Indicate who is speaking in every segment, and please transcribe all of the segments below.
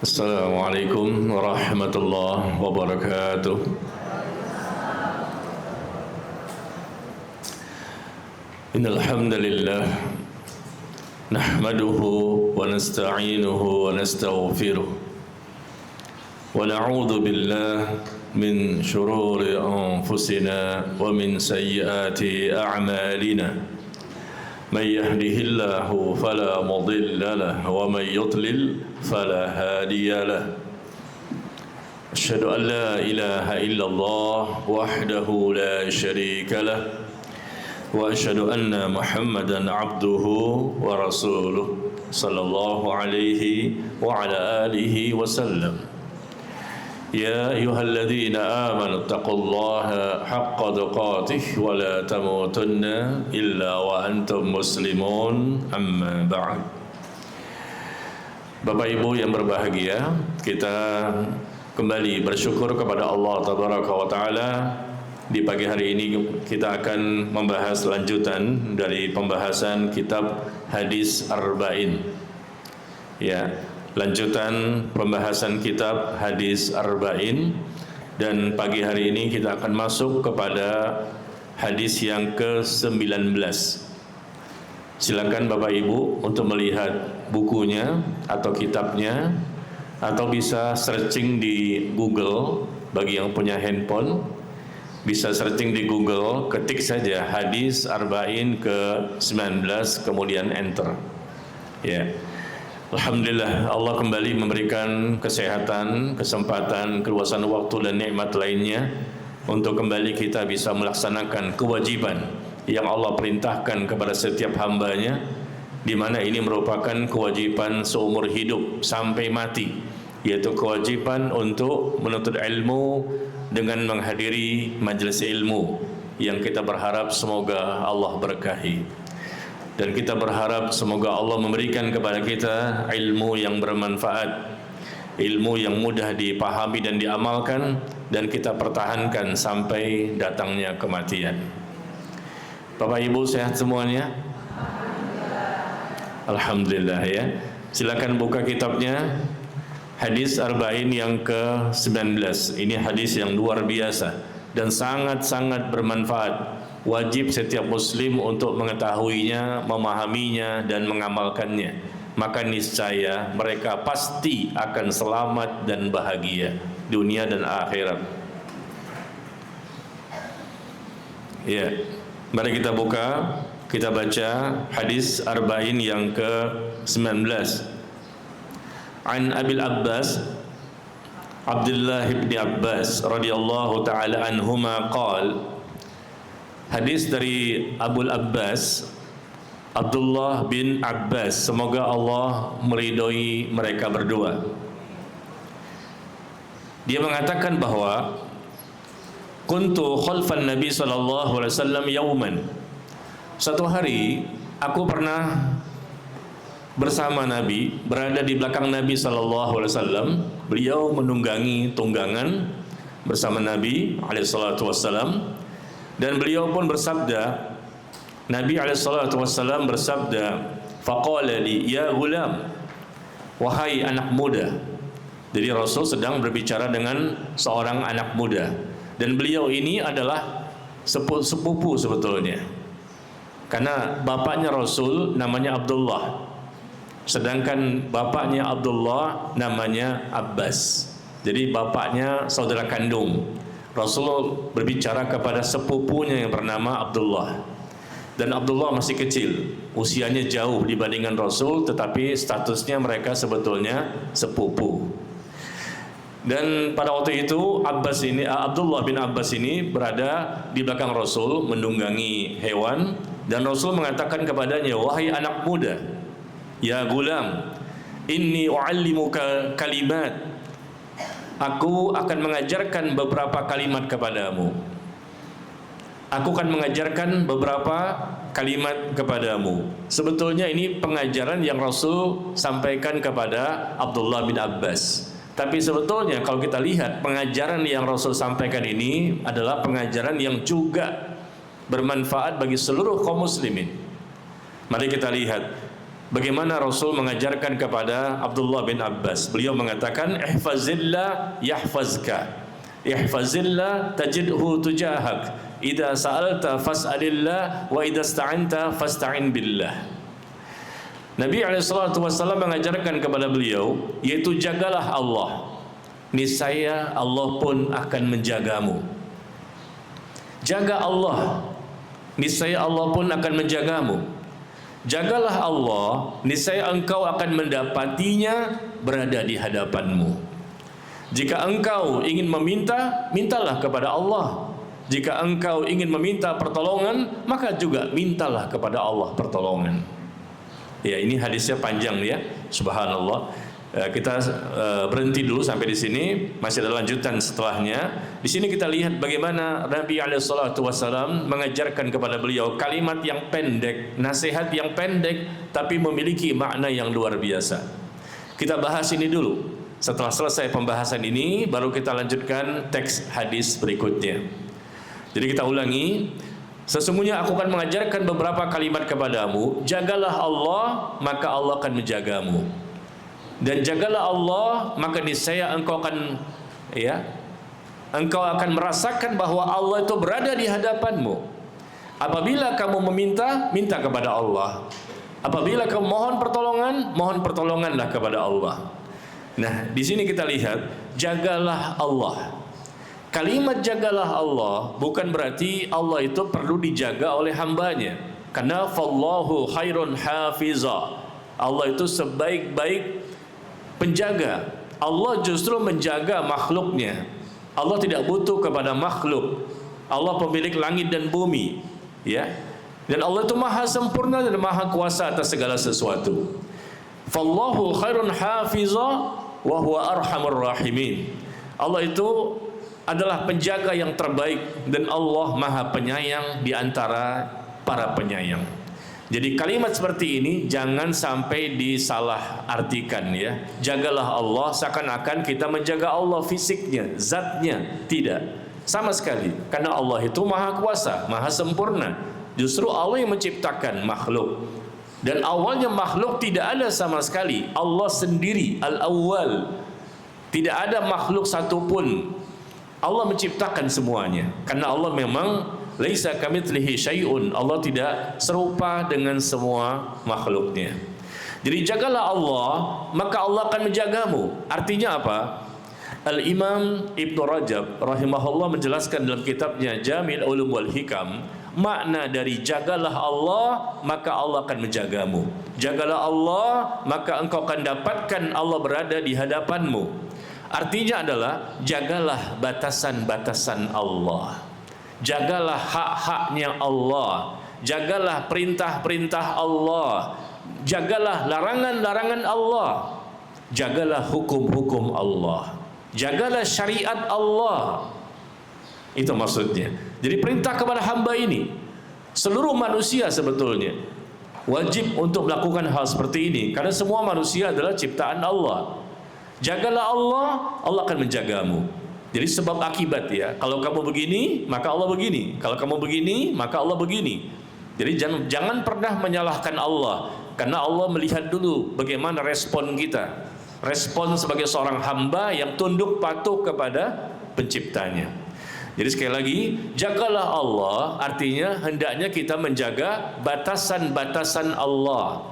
Speaker 1: Assalamualaikum warahmatullahi wabarakatuh. Innal hamdalillah nahmaduhu wa nasta'inuhu wa nastaghfiruh wa na'udzu billahi min shururi anfusina wa min sayyiati a'malina. من يهده الله فلا مضل له ومن يضلل فلا هادي له أشهد أن لا إله إلا الله وحده لا شريك له وأشهد أن محمدا عبده ورسوله صلى الله عليه وعلى آله وسلم يا أيها الذين آمنوا اتقوا الله حق تقاته ولا تموتن إلا وأنتم مسلمون أما بعد. Bapak Ibu yang berbahagia, kita kembali bersyukur kepada Allah Tabaraka wa Ta'ala. Di pagi hari ini kita akan membahas lanjutan dari pembahasan kitab Hadis Arba'in. Ya, lanjutan pembahasan kitab Hadis Arba'in, dan pagi hari ini kita akan masuk kepada hadis yang ke-19. Silakan Bapak Ibu untuk melihat bukunya atau kitabnya, atau bisa searching di Google. Bagi yang punya handphone bisa searching di Google, ketik saja Hadis Arba'in ke-19 kemudian enter. Ya. Alhamdulillah, Allah kembali memberikan kesehatan, kesempatan, keluasan waktu dan nikmat lainnya untuk kembali kita bisa melaksanakan kewajiban yang Allah perintahkan kepada setiap hambanya, di mana ini merupakan kewajiban seumur hidup sampai mati, yaitu kewajiban untuk menuntut ilmu dengan menghadiri majelis ilmu yang kita berharap semoga Allah berkahi. Dan kita berharap semoga Allah memberikan kepada kita ilmu yang bermanfaat, ilmu yang mudah dipahami dan diamalkan, dan kita pertahankan sampai datangnya kematian. Bapak Ibu sehat semuanya? Alhamdulillah ya. Silakan buka kitabnya Hadis Arba'in yang ke-19. Ini hadis yang luar biasa dan sangat-sangat bermanfaat. Wajib setiap muslim untuk mengetahuinya, memahaminya, dan mengamalkannya. Maka niscaya mereka pasti akan selamat dan bahagia dunia dan akhirat. Ya, mari kita buka, kita baca Hadis Arba'in yang ke-19. An Abil Abbas Abdullah bin Abbas radhiyallahu ta'ala anhuma qala. Hadis dari Abul Abbas Abdullah bin Abbas, semoga Allah meridhoi mereka berdua. Dia mengatakan bahwa kuntu khalfan Nabi sallallahu alaihi wasallam yauman. Suatu hari aku pernah bersama Nabi, berada di belakang Nabi sallallahu alaihi wasallam. Beliau menunggangi tunggangan bersama Nabi alaihi salatu wasallam. Dan beliau pun bersabda, Nabi SAW bersabda, faqala li ya gulam, wahai anak muda. Jadi Rasul sedang berbicara dengan seorang anak muda, dan beliau ini adalah sepupu sebetulnya, karena bapaknya Rasul namanya Abdullah, sedangkan bapaknya Abdullah namanya Abbas. Jadi bapaknya saudara kandung. Rasulullah berbicara kepada sepupunya yang bernama Abdullah, dan Abdullah masih kecil, usianya jauh dibandingkan Rasul, tetapi statusnya mereka sebetulnya sepupu. Dan pada waktu itu Abdullah bin Abbas ini berada di belakang Rasul menunggangi hewan, dan Rasul mengatakan kepadanya, wahai anak muda, ya gulam, inni u'allimuka kalimat, aku akan mengajarkan beberapa kalimat kepadamu. Aku akan mengajarkan beberapa kalimat kepadamu. Sebetulnya ini pengajaran yang Rasul sampaikan kepada Abdullah bin Abbas. Tapi sebetulnya kalau kita lihat, pengajaran yang Rasul sampaikan ini adalah pengajaran yang juga bermanfaat bagi seluruh kaum muslimin. Mari kita lihat bagaimana Rasul mengajarkan kepada Abdullah bin Abbas. Beliau mengatakan, ihfazillah yahfazka, ihfazillah tajidhu tujahak, idza sa'alta fas'alillah, wa idza ista'anta fasta'in billah. Nabi SAW mengajarkan kepada beliau, yaitu jagalah Allah, niscaya Allah pun akan menjagamu. Jaga Allah, niscaya Allah pun akan menjagamu. Jagalah Allah, niscaya engkau akan mendapatinya berada di hadapanmu. Jika engkau ingin meminta, mintalah kepada Allah. Jika engkau ingin meminta pertolongan, maka juga mintalah kepada Allah pertolongan. Ya, ini hadisnya panjang ya, subhanallah. Kita berhenti dulu sampai di sini, masih ada lanjutan setelahnya. Di sini kita lihat bagaimana Nabi SAW mengajarkan kepada beliau kalimat yang pendek, nasihat yang pendek, tapi memiliki makna yang luar biasa. Kita bahas ini dulu. Setelah selesai pembahasan ini, baru kita lanjutkan teks hadis berikutnya. Jadi kita ulangi. Sesungguhnya aku akan mengajarkan beberapa kalimat kepadamu. Jagalah Allah, maka Allah akan menjagamu. Dan jagalah Allah, maka niscaya engkau akan engkau akan merasakan bahwa Allah itu berada di hadapanmu. Apabila kamu meminta, minta kepada Allah. Apabila kamu mohon pertolongan, mohon pertolonganlah kepada Allah. Nah, di sini kita lihat, jagalah Allah. Kalimat jagalah Allah bukan berarti Allah itu perlu dijaga oleh hambanya. Karena fallahu khairun hafiza. Allah itu sebaik-baik penjaga. Allah justru menjaga makhluknya. Allah tidak butuh kepada makhluk. Allah pemilik langit dan bumi, ya. Dan Allah itu maha sempurna dan maha kuasa atas segala sesuatu. Fallahu khairun hafiza wa huwa arhamur rahimin. Allah itu adalah penjaga yang terbaik dan Allah maha penyayang di antara para penyayang. Jadi kalimat seperti ini jangan sampai disalah artikan ya. Jagalah Allah seakan-akan kita menjaga Allah fisiknya, zatnya. Tidak, sama sekali. Karena Allah itu maha kuasa, maha sempurna. Justru Allah yang menciptakan makhluk. Dan awalnya makhluk tidak ada sama sekali. Allah sendiri al-awwal. Tidak ada makhluk satupun. Allah menciptakan semuanya. Karena Allah memang laisa kamitslihi syai'un. Allah tidak serupa dengan semua makhluknya. Jadi jagalah Allah, maka Allah akan menjagamu. Artinya apa? Al-Imam Ibnu Rajab rahimahullah menjelaskan dalam kitabnya Jami' Ulum wal Hikam, makna dari jagalah Allah, maka Allah akan menjagamu. Jagalah Allah, maka engkau akan dapatkan Allah berada di hadapanmu. Artinya adalah jagalah batasan-batasan Allah. Jagalah hak-haknya Allah. Jagalah perintah-perintah Allah. Jagalah larangan-larangan Allah. Jagalah hukum-hukum Allah. Jagalah syariat Allah. Itu maksudnya. Jadi perintah kepada hamba ini, seluruh manusia sebetulnya wajib untuk melakukan hal seperti ini. Karena semua manusia adalah ciptaan Allah. Jagalah Allah, Allah akan menjagamu. Jadi sebab akibat ya. Kalau kamu begini, maka Allah begini. Kalau kamu begini, maka Allah begini. Jadi jangan pernah menyalahkan Allah. Karena Allah melihat dulu bagaimana respon kita. Respon sebagai seorang hamba yang tunduk patuh kepada penciptanya. Jadi sekali lagi, jagalah Allah artinya hendaknya kita menjaga batasan-batasan Allah.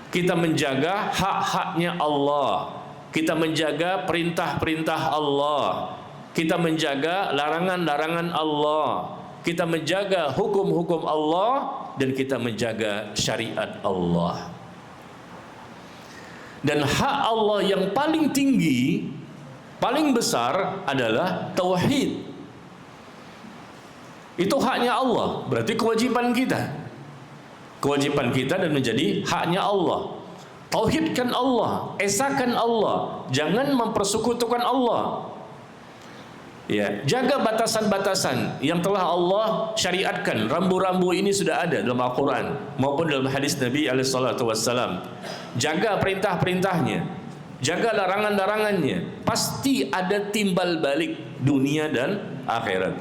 Speaker 1: Kita menjaga hak-haknya Allah. Kita menjaga perintah-perintah Allah. Kita menjaga larangan-larangan Allah. Kita menjaga hukum-hukum Allah. Dan kita menjaga syariat Allah. Dan hak Allah yang paling tinggi, paling besar adalah tauhid. Itu haknya Allah. Berarti kewajiban kita. Kewajiban kita dan menjadi haknya Allah. Tauhidkan Allah, esakan Allah, jangan mempersekutukan Allah. Ya, jaga batasan-batasan yang telah Allah syariatkan. Rambu-rambu ini sudah ada dalam Al-Quran maupun dalam hadis Nabi SAW. Jaga perintah-perintahnya, jaga larangan-larangannya. Pasti ada timbal balik dunia dan akhirat.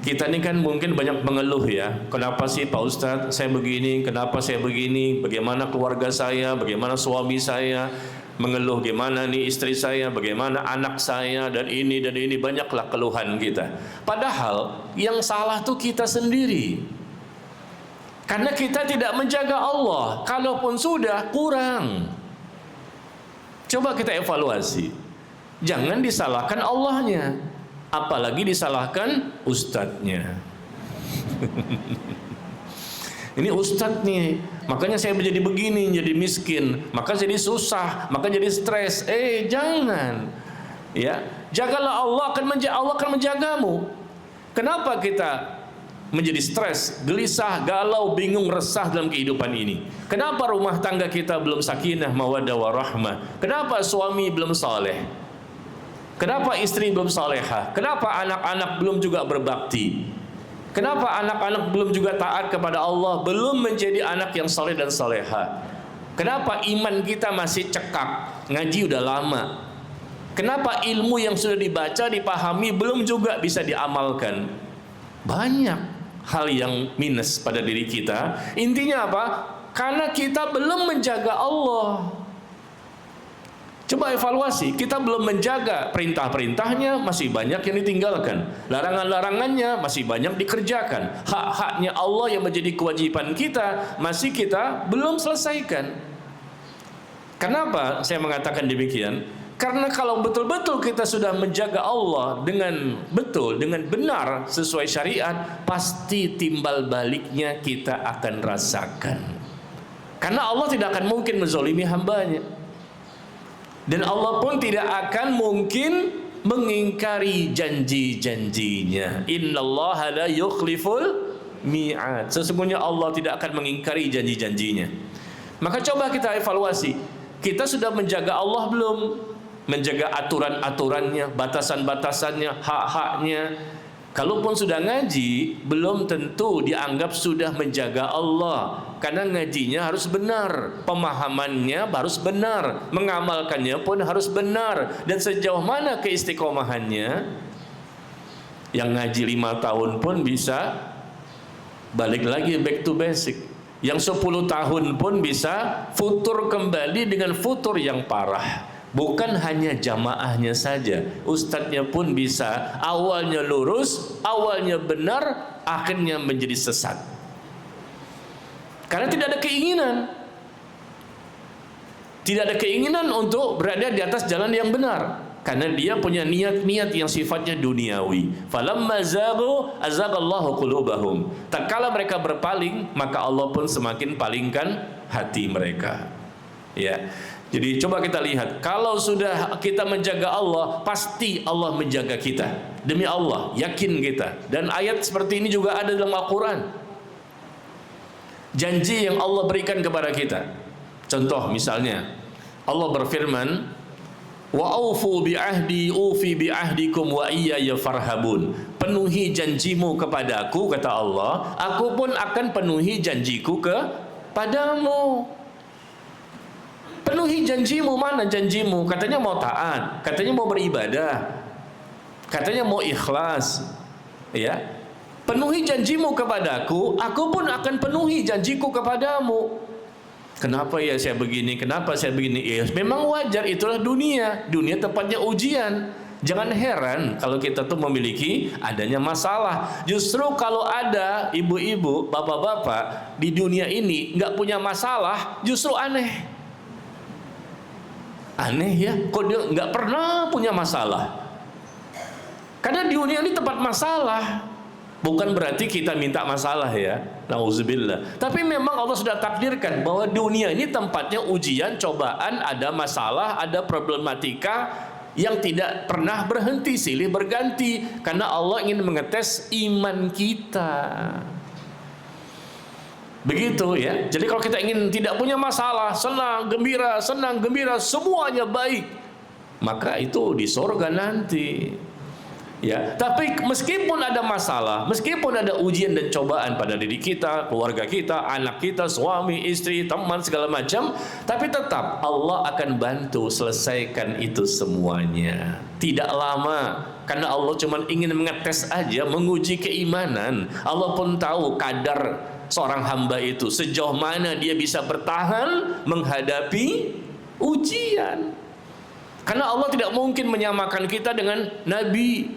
Speaker 1: Kita ini kan mungkin banyak mengeluh ya. Kenapa sih Pak Ustadz saya begini? Kenapa saya begini? Bagaimana keluarga saya? Bagaimana suami saya? Mengeluh gimana nih istri saya? Bagaimana anak saya? Dan ini. Banyaklah keluhan kita. Padahal yang salah tuh kita sendiri. Karena kita tidak menjaga Allah. Kalaupun sudah, kurang. Coba kita evaluasi. Jangan disalahkan Allahnya, apalagi disalahkan ustadznya. Ini ustadz nih, makanya saya menjadi begini, jadi miskin, maka jadi susah, maka jadi stres. Jangan. Ya, jagalah Allah akan menjagamu. Kenapa kita menjadi stres, gelisah, galau, bingung, resah dalam kehidupan ini? Kenapa rumah tangga kita belum sakinah, mawaddah, warahmah? Kenapa suami belum saleh? Kenapa istri belum salehah? Kenapa anak-anak belum juga berbakti? Kenapa anak-anak belum juga taat kepada Allah, belum menjadi anak yang saleh dan salehah? Kenapa iman kita masih cekak, ngaji udah lama? Kenapa ilmu yang sudah dibaca, dipahami, belum juga bisa diamalkan? Banyak hal yang minus pada diri kita. Intinya apa? Karena kita belum menjaga Allah. Coba evaluasi, kita belum menjaga perintah-perintahnya, masih banyak yang ditinggalkan. Larangan-larangannya masih banyak dikerjakan. Hak-haknya Allah yang menjadi kewajiban kita, masih kita belum selesaikan. Kenapa saya mengatakan demikian? Karena kalau betul-betul kita sudah menjaga Allah dengan betul, dengan benar, sesuai syariat, pasti timbal baliknya kita akan rasakan. Karena Allah tidak akan mungkin menzalimi hambanya. Dan Allah pun tidak akan mungkin mengingkari janji-janjinya. Innallaha la yukhliful mi'ad. Sesungguhnya Allah tidak akan mengingkari janji-janjinya. Maka coba kita evaluasi. Kita sudah menjaga Allah belum? Menjaga aturan-aturannya, batasan-batasannya, hak-haknya. Kalaupun sudah ngaji, belum tentu dianggap sudah menjaga Allah. Karena ngajinya harus benar, pemahamannya harus benar, mengamalkannya pun harus benar. Dan sejauh mana keistiqomahannya? Yang ngaji 5 tahun pun bisa balik lagi back to basic. Yang 10 tahun pun bisa futur kembali dengan futur yang parah. Bukan hanya jamaahnya saja, ustadznya pun bisa awalnya lurus, awalnya benar, akhirnya menjadi sesat. Karena tidak ada keinginan. Tidak ada keinginan untuk berada di atas jalan yang benar. Karena dia punya niat-niat yang sifatnya duniawi. Falamma zaghu azaghallahu qulubahum. Tatkala mereka berpaling, maka Allah pun semakin palingkan hati mereka. Ya. Jadi coba kita lihat, kalau sudah kita menjaga Allah, pasti Allah menjaga kita. Demi Allah, yakin kita. Dan ayat seperti ini juga ada dalam Al-Quran. Janji yang Allah berikan kepada kita. Contoh misalnya, Allah berfirman, wa aufu bi'ahdi ufi bi'ahdikum wa iyaya farhabun. Penuhi janjimu kepadaku, kata Allah, aku pun akan penuhi janjiku kepadamu. Penuhi janjimu. Mana janjimu? Katanya mau taat, katanya mau beribadah, katanya mau ikhlas. Ya, penuhi janjimu kepadaku, aku pun akan penuhi janjiku kepadamu. Kenapa ya saya begini? Kenapa saya begini? Ya, memang wajar, itulah dunia. Dunia tempatnya ujian. Jangan heran kalau kita tuh memiliki adanya masalah. Justru kalau ada ibu-ibu, bapak-bapak di dunia ini nggak punya masalah, justru aneh. Aneh ya, kok dia nggak pernah punya masalah? Karena di dunia ini tempat masalah. Bukan berarti kita minta masalah ya, nauzubillah. Tapi memang Allah sudah takdirkan bahwa dunia ini tempatnya ujian, cobaan, ada masalah, ada problematika yang tidak pernah berhenti, silih berganti. Karena Allah ingin mengetes iman kita. Begitu ya. Jadi kalau kita ingin tidak punya masalah, senang, gembira, semuanya baik, maka itu di surga nanti. Ya, tapi meskipun ada masalah, meskipun ada ujian dan cobaan pada diri kita, keluarga kita, anak kita, suami, istri, teman, segala macam, tapi tetap Allah akan bantu selesaikan itu semuanya. Tidak lama, karena Allah cuma ingin mengetes aja, menguji keimanan. Allah pun tahu kadar seorang hamba itu, sejauh mana dia bisa bertahan menghadapi ujian. Karena Allah tidak mungkin menyamakan kita dengan Nabi.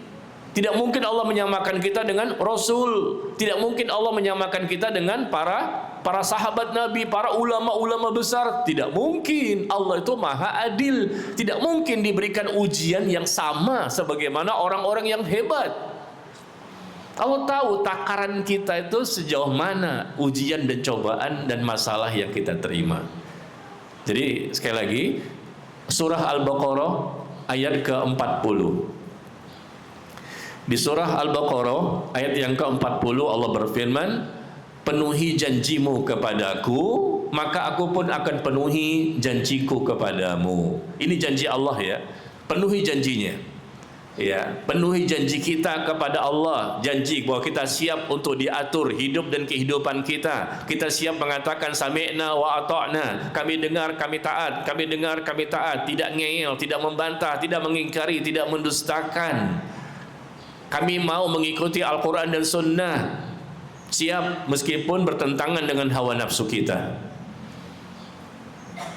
Speaker 1: Tidak mungkin Allah menyamakan kita dengan Rasul. Tidak mungkin Allah menyamakan kita dengan para sahabat Nabi, para ulama-ulama besar. Tidak mungkin. Allah itu maha adil. Tidak mungkin diberikan ujian yang sama sebagaimana orang-orang yang hebat. Allah tahu takaran kita itu sejauh mana ujian dan cobaan dan masalah yang kita terima. Jadi sekali lagi, surah Al-Baqarah ayat ke-40. Di surah Al-Baqarah ayat yang ke-40 Allah berfirman, penuhi janjimu kepadaku, maka aku pun akan penuhi janjiku kepadamu. Ini janji Allah ya, penuhi janjinya. Ya, penuhi janji kita kepada Allah, janji bahwa kita siap untuk diatur hidup dan kehidupan kita. Kita siap mengatakan sami'na wa ata'na, kami dengar, kami taat, kami dengar, kami taat, tidak ngeyel, tidak membantah, tidak mengingkari, tidak mendustakan. Kami mau mengikuti Al-Quran dan Sunnah, siap meskipun bertentangan dengan hawa nafsu kita.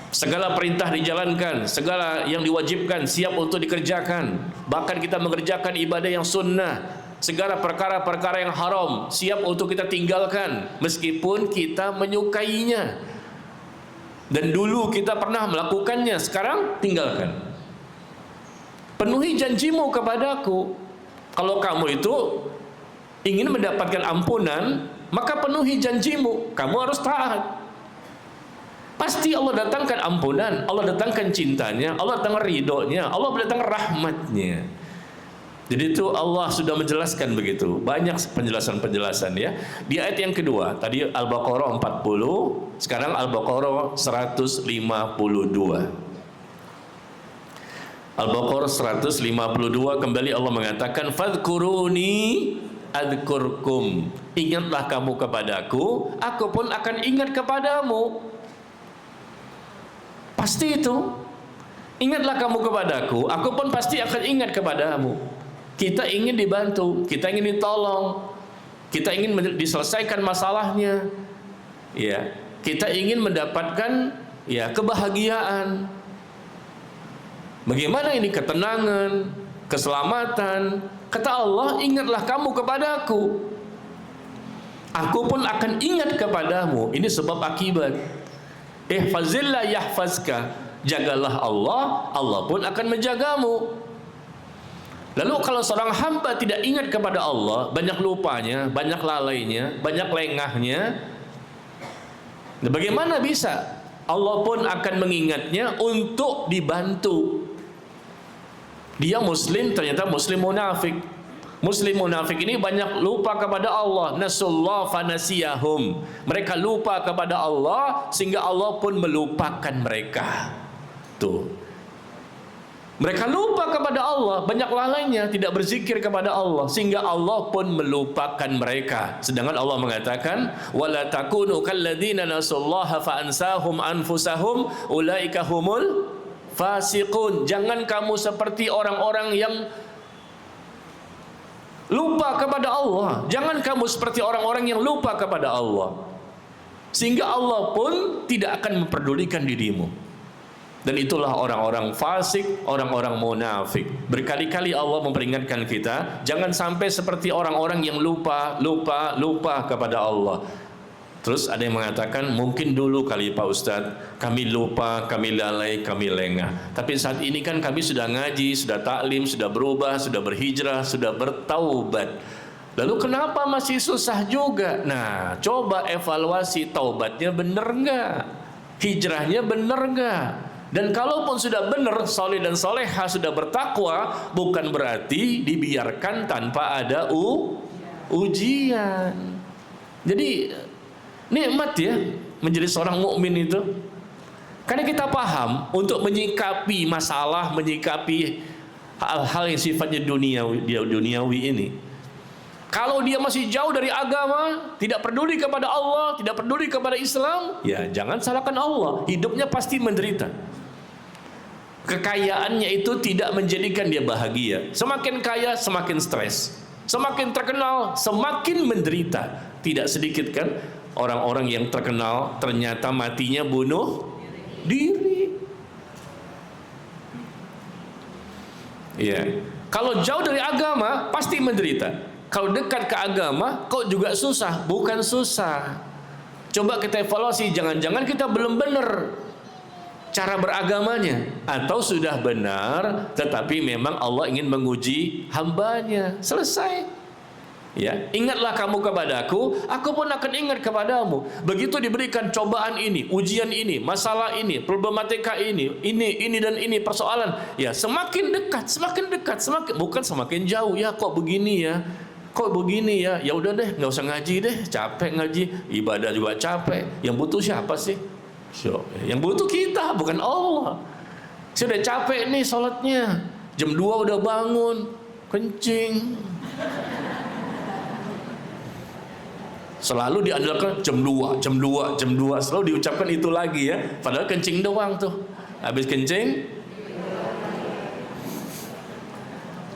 Speaker 1: Segala perintah dijalankan, segala yang diwajibkan siap untuk dikerjakan. Bahkan kita mengerjakan ibadah yang sunnah. Segala perkara-perkara yang haram siap untuk kita tinggalkan, meskipun kita menyukainya. Dan dulu kita pernah melakukannya, sekarang tinggalkan. Penuhi janjimu kepadaku. Kalau kamu itu ingin mendapatkan ampunan, maka penuhi janjimu. Kamu harus taat. Pasti Allah datangkan ampunan, Allah datangkan cintanya, Allah datangkan ridhonya, Allah datangkan rahmatnya. Jadi itu Allah sudah menjelaskan begitu. Banyak penjelasan-penjelasan ya. Di ayat yang kedua, tadi Al-Baqarah 40, sekarang Al-Baqarah 152. Al-Baqarah 152 kembali Allah mengatakan, fadhkuruni adzkurkum. Ingatlah kamu kepadaku, aku pun akan ingat kepadamu. Pasti itu. Ingatlah kamu kepadaku, aku pun pasti akan ingat kepadamu. Kita ingin dibantu, kita ingin ditolong, kita ingin diselesaikan masalahnya. Ya, kita ingin mendapatkan ya kebahagiaan. Bagaimana ini ketenangan, keselamatan? Kata Allah, ingatlah kamu kepadaku, aku pun akan ingat kepadamu. Ini sebab akibat. Ihfazillah yahfazka. Jagalah Allah, Allah pun akan menjagamu. Lalu kalau seorang hamba tidak ingat kepada Allah, banyak lupanya, banyak lalainya, banyak lengahnya, bagaimana bisa? Allah pun akan mengingatnya untuk dibantu. Dia muslim, ternyata muslim munafik. Muslim munafik ini banyak lupa kepada Allah. Nasullah fanasiyahum. Mereka lupa kepada Allah sehingga Allah pun melupakan mereka. Tuh. Mereka lupa kepada Allah, banyak lalainya, tidak berzikir kepada Allah sehingga Allah pun melupakan mereka. Sedangkan Allah mengatakan, wala takunu kalladzina nasullaha fa ansahum anfusahum ulaika humul fasiqun. Jangan kamu seperti orang-orang yang lupa kepada Allah. Jangan kamu seperti orang-orang yang lupa kepada Allah, sehingga Allah pun tidak akan memperdulikan dirimu. Dan itulah orang-orang fasik, orang-orang munafik. Berkali-kali Allah memperingatkan kita, jangan sampai seperti orang-orang yang lupa kepada Allah. Terus ada yang mengatakan, mungkin dulu kali Pak Ustadz, kami lupa, kami lalai, kami lengah. Tapi saat ini kan kami sudah ngaji, sudah taklim, sudah berubah, sudah berhijrah, sudah bertaubat. Lalu kenapa masih susah juga? Nah, coba evaluasi, taubatnya benar nggak? Hijrahnya benar nggak? Dan kalaupun sudah benar, soleh dan soleha, sudah bertakwa, bukan berarti dibiarkan tanpa ada ujian. Jadi nikmat ya menjadi seorang mukmin itu, karena kita paham untuk menyikapi masalah, menyikapi hal-hal yang sifatnya duniawi ini. Kalau dia masih jauh dari agama, tidak peduli kepada Allah, tidak peduli kepada Islam, ya jangan salahkan Allah. Hidupnya pasti menderita. Kekayaannya itu tidak menjadikan dia bahagia. Semakin kaya, semakin stres. Semakin terkenal, semakin menderita. Tidak sedikit kan orang-orang yang terkenal ternyata matinya bunuh diri. Ya. Kalau jauh dari agama, pasti menderita. Kalau dekat ke agama, kok juga susah? Bukan susah. Coba kita evaluasi, jangan-jangan kita belum benar cara beragamanya, atau sudah benar, tetapi memang Allah ingin menguji hambanya. Selesai. Ya, ingatlah kamu kepadaku, aku pun akan ingat kepadamu. Begitu diberikan cobaan ini, ujian ini, masalah ini, problematika ini dan ini persoalan, ya semakin dekat, bukan semakin jauh. Ya kok begini ya? Kok begini ya? Ya udah deh, nggak usah ngaji deh, capek ngaji, ibadah juga capek. Yang butuh siapa sih? Yang butuh kita, bukan Allah. Saya udah capek nih sholatnya, jam 2 udah bangun, kencing. Selalu diandalkan jam 2, selalu diucapkan itu lagi ya. Padahal kencing doang tuh. Habis kencing,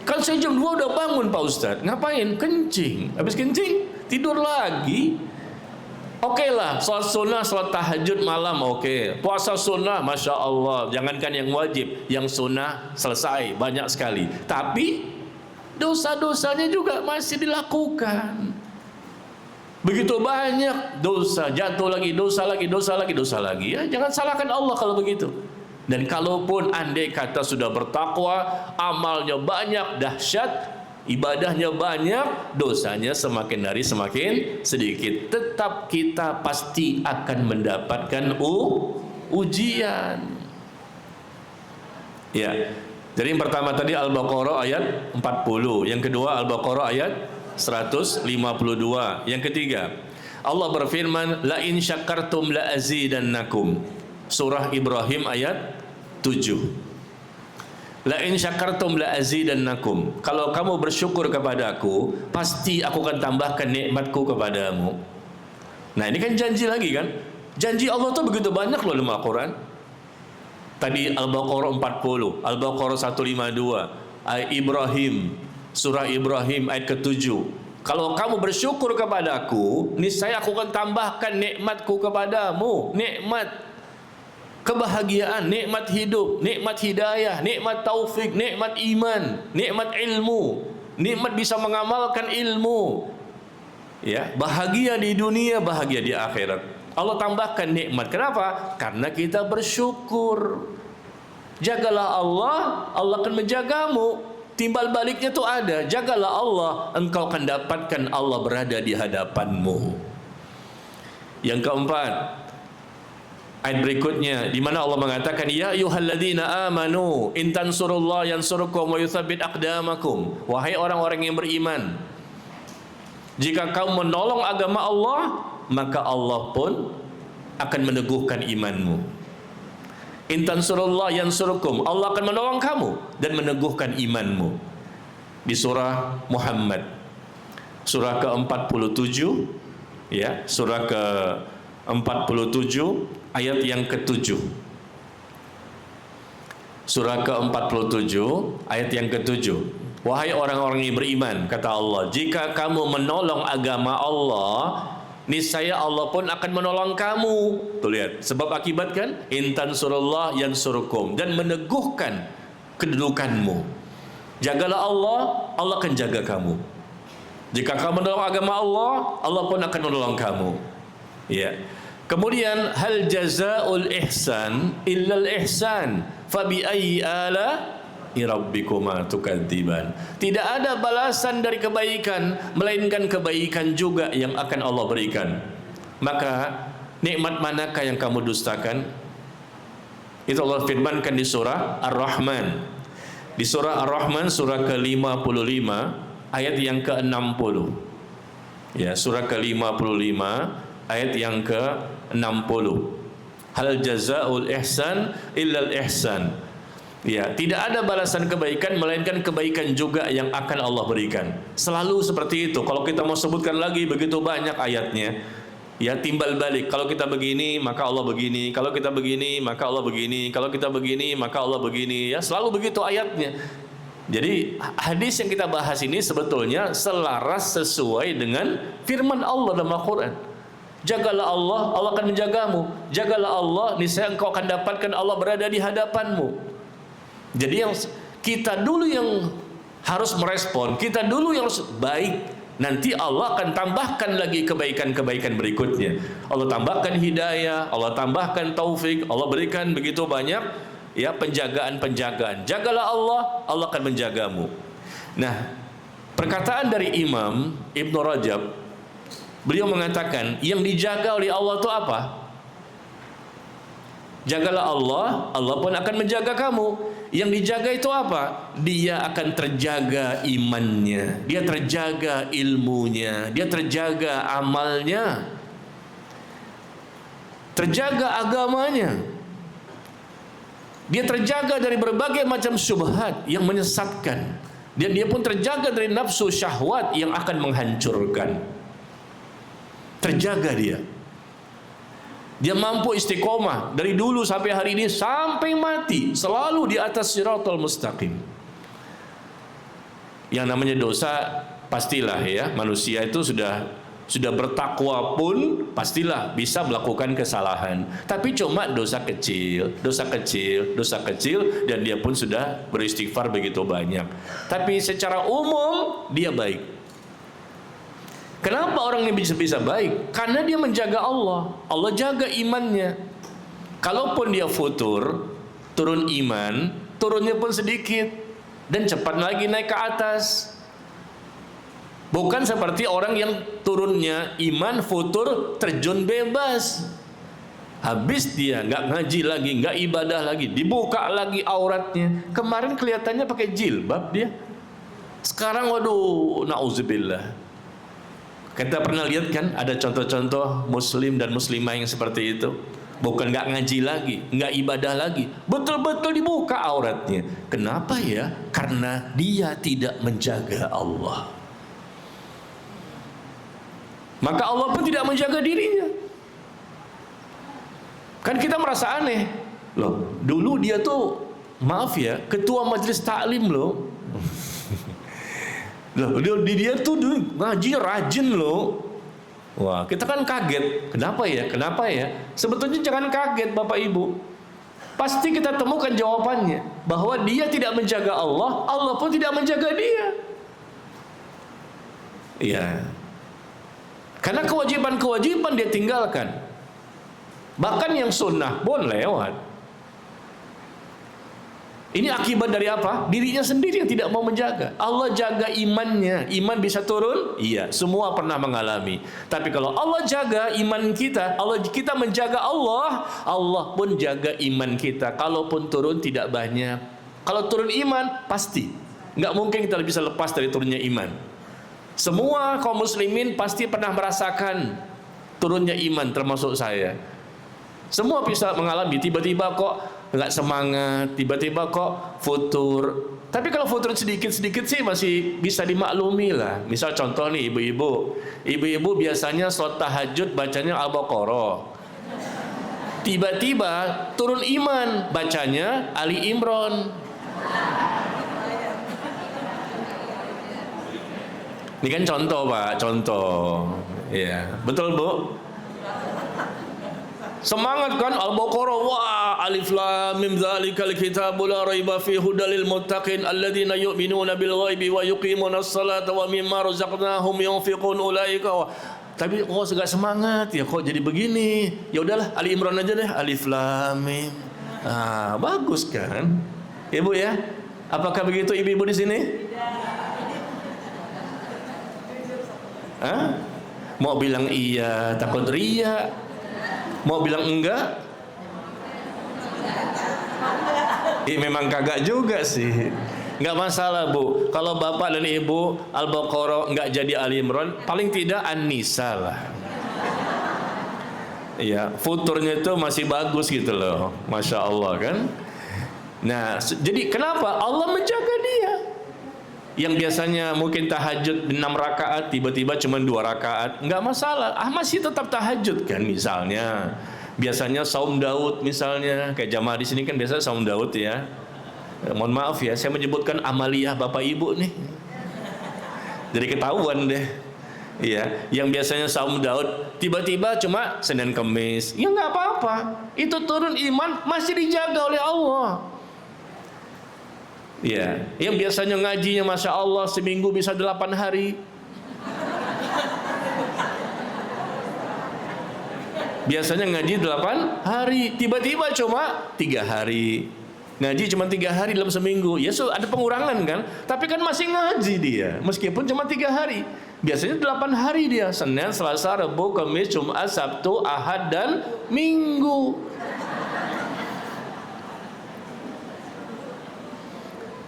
Speaker 1: kan saya jam 2 udah bangun Pak Ustadz. Ngapain? Kencing. Habis kencing, tidur lagi. Oke lah, sholat sunnah, sholat tahajud malam, oke. Puasa sunnah, Masya Allah. Jangankan yang wajib, yang sunnah selesai, banyak sekali. Tapi dosa-dosanya juga masih dilakukan. Begitu banyak dosa, jatuh lagi, dosa lagi. Ya, jangan salahkan Allah kalau begitu. Dan kalaupun andai kata sudah bertakwa, amalnya banyak, dahsyat, ibadahnya banyak, dosanya semakin hari semakin sedikit. Tetap kita pasti akan mendapatkan ujian. Ya. Jadi yang pertama tadi Al-Baqarah ayat 40, yang kedua Al-Baqarah ayat 152. Yang ketiga, Allah berfirman, la in syakartum la azidannakum. Surah Ibrahim ayat 7. La in syakartum la azidannakum. Kalau kamu bersyukur kepadaku, pasti aku akan tambahkan nikmatku kepadamu. Nah, ini kan janji lagi kan? Janji Allah tuh begitu banyak loh dalam Al-Quran. Tadi Al-Baqarah 40, Al-Baqarah 152, Ibrahim, surah Ibrahim ayat ke-7. Kalau kamu bersyukur kepadaku, niscaya aku akan tambahkan nikmatku kepadamu. Nikmat kebahagiaan, nikmat hidup, nikmat hidayah, nikmat taufik, nikmat iman, nikmat ilmu, nikmat bisa mengamalkan ilmu. Ya, bahagia di dunia, bahagia di akhirat. Allah tambahkan nikmat. Kenapa? Karena kita bersyukur. Jagalah Allah, Allah akan menjagamu. Timbal baliknya itu ada. Jagalah Allah, engkau akan dapatkan Allah berada di hadapanmu. Yang keempat, ayat berikutnya di mana Allah mengatakan, ya ayyuhalladzina amanu in tansurullah yansurkum wa yutsabbit aqdamakum. Wahai orang-orang yang beriman, jika kamu menolong agama Allah, maka Allah pun akan meneguhkan imanmu. In tansurullah yansurkum, Allah akan menolong kamu dan meneguhkan imanmu. Di surah Muhammad, surah ke-47, ya, surah ke-47 ayat yang ke-7. Surah ke-47 ayat yang ke-7. Wahai orang-orang yang beriman, kata Allah, jika kamu menolong agama Allah, niscaya Allah pun akan menolong kamu. Tuh lihat, sebab akibat kan? In tansurullah yansurkum, dan meneguhkan kedudukanmu. Jagalah Allah, Allah akan jaga kamu. Jika kamu menolong agama Allah, Allah pun akan menolong kamu. Ya. Kemudian, hal jazaul ihsan illal ihsan, fabi ayyi ala rabbikuma tukadziban. Tidak ada balasan dari kebaikan melainkan kebaikan juga yang akan Allah berikan. Maka nikmat manakah yang kamu dustakan? Itu Allah firmankan di surah Ar-Rahman. Di surah Ar-Rahman surah ke-55 ayat yang ke-60. Ya, surah ke-55 ayat yang ke-60. Hal jazaul ihsan illal ihsan. Ya, tidak ada balasan kebaikan melainkan kebaikan juga yang akan Allah berikan. Selalu seperti itu. Kalau kita mau sebutkan lagi begitu banyak ayatnya. Ya, timbal balik. Kalau kita begini, maka Allah begini. Kalau kita begini, maka Allah begini. Kalau kita begini, maka Allah begini. Ya, selalu begitu ayatnya. Jadi hadis yang kita bahas ini sebetulnya selaras sesuai dengan firman Allah dalam Al-Quran. Jagalah Allah, Allah akan menjagamu. Jagalah Allah, niscaya engkau akan dapatkan Allah berada di hadapanmu. Jadi yang kita dulu yang harus merespon, kita dulu yang harus baik. Nanti Allah akan tambahkan lagi kebaikan-kebaikan berikutnya. Allah tambahkan hidayah, Allah tambahkan taufik, Allah berikan begitu banyak ya penjagaan-penjagaan. Jagalah Allah, Allah akan menjagamu. Nah, perkataan dari Imam Ibnu Rajab, beliau mengatakan yang dijaga oleh Allah itu apa? Jagalah Allah, Allah pun akan menjaga kamu. Yang dijaga itu apa? Dia akan terjaga imannya, dia terjaga ilmunya, dia terjaga amalnya, terjaga agamanya. Dia terjaga dari berbagai macam syubhat yang menyesatkan. Dan dia pun terjaga dari nafsu syahwat yang akan menghancurkan. Terjaga dia. Dia mampu istiqomah dari dulu sampai hari ini sampai mati selalu di atas siratal mustaqim. Yang namanya dosa pastilah ya, manusia itu sudah bertakwa pun pastilah bisa melakukan kesalahan. Tapi cuma dosa kecil dan dia pun sudah beristighfar begitu banyak. Tapi secara umum dia baik. Kenapa orang ini bisa baik? Karena dia menjaga Allah. Allah jaga imannya. Kalaupun dia futur, turun iman, turunnya pun sedikit dan cepat lagi naik ke atas. Bukan seperti orang yang turunnya iman, futur, terjun bebas. Habis dia nggak ngaji lagi, nggak ibadah lagi, dibuka lagi auratnya. Kemarin kelihatannya pakai jilbab dia. Sekarang waduh, nauzubillah. Kita pernah lihat kan ada contoh-contoh muslim dan muslimah yang seperti itu. Bukan nggak ngaji lagi, nggak ibadah lagi, betul-betul dibuka auratnya. Kenapa ya? Karena dia tidak menjaga Allah. Maka Allah pun tidak menjaga dirinya. Kan kita merasa aneh. Loh, dulu dia tuh maaf ya, ketua majelis taklim loh. Loh, dia tuh ngaji rajin loh. Wah, kita kan kaget. Kenapa ya? Kenapa ya? Sebetulnya jangan kaget Bapak Ibu. Pasti kita temukan jawabannya. Bahwa dia tidak menjaga Allah, Allah pun tidak menjaga dia. Iya. Karena kewajiban-kewajiban dia tinggalkan. Bahkan yang sunnah pun lewat. Ini akibat dari apa? Dirinya sendiri yang tidak mau menjaga. Allah jaga imannya. Iman bisa turun? Iya, semua pernah mengalami. Tapi kalau Allah jaga iman kita, kita menjaga Allah, Allah pun jaga iman kita. Kalaupun turun tidak banyak. Kalau turun iman, pasti. Nggak mungkin kita bisa lepas dari turunnya iman. Semua kaum muslimin pasti pernah merasakan turunnya iman, termasuk saya. Semua bisa mengalami, tiba-tiba kok nggak semangat, tiba-tiba kok futur. Tapi kalau futur sedikit-sedikit sih masih bisa dimaklumi lah. Misal contoh nih ibu-ibu biasanya sholat tahajud bacanya Al-Baqarah. Tiba-tiba turun iman, bacanya Ali Imran. Ini kan contoh Pak, contoh. Ya, betul Bu? Semangat kan Al-Baqarah, wah alif lam mim dzalikal kitabul la raiba fihi hudal lil muttaqin alladzina yu'minuna bil ghaibi wa yuqimunas salata wa mimma razaqnahum yunfiqun ulaika. Tapi kok enggak semangat ya, kok jadi begini? Ya udahlah Ali Imran aja deh, alif lam mim. Ah, bagus kan? Ibu ya? Apakah begitu ibu-ibu di sini? Hah? Mau bilang iya takut riya. Mau bilang enggak? Memang kagak juga sih. Enggak masalah Bu. Kalau bapak dan ibu Al-Baqarah enggak jadi Ali Imran, paling tidak An-Nisa lah. Iya, futurnya itu masih bagus gitu loh. Masya Allah kan. Nah, jadi kenapa Allah menjaga dia? Yang biasanya mungkin tahajud 6 rakaat, tiba-tiba cuma 2 rakaat, nggak masalah. Masih tetap tahajud kan misalnya. Biasanya saum Daud misalnya, kayak jamaah di sini kan biasa saum Daud ya. Mohon maaf ya, saya menyebutkan amaliyah Bapak Ibu nih. Jadi ketahuan deh. Iya, yang biasanya saum Daud tiba-tiba cuma Senin Kemis. Ya nggak apa-apa. Itu turun iman masih dijaga oleh Allah. Ya, yang biasanya ngajinya Masya Allah seminggu bisa 8 hari. Biasanya ngaji 8 hari, tiba-tiba cuma 3 hari. Ngaji cuma 3 hari dalam seminggu. Ya ada pengurangan kan, tapi kan masih ngaji dia, meskipun cuma 3 hari. Biasanya 8 hari dia, Senin, Selasa, Rabu, Kamis, Jumat, Sabtu, Ahad, dan Minggu.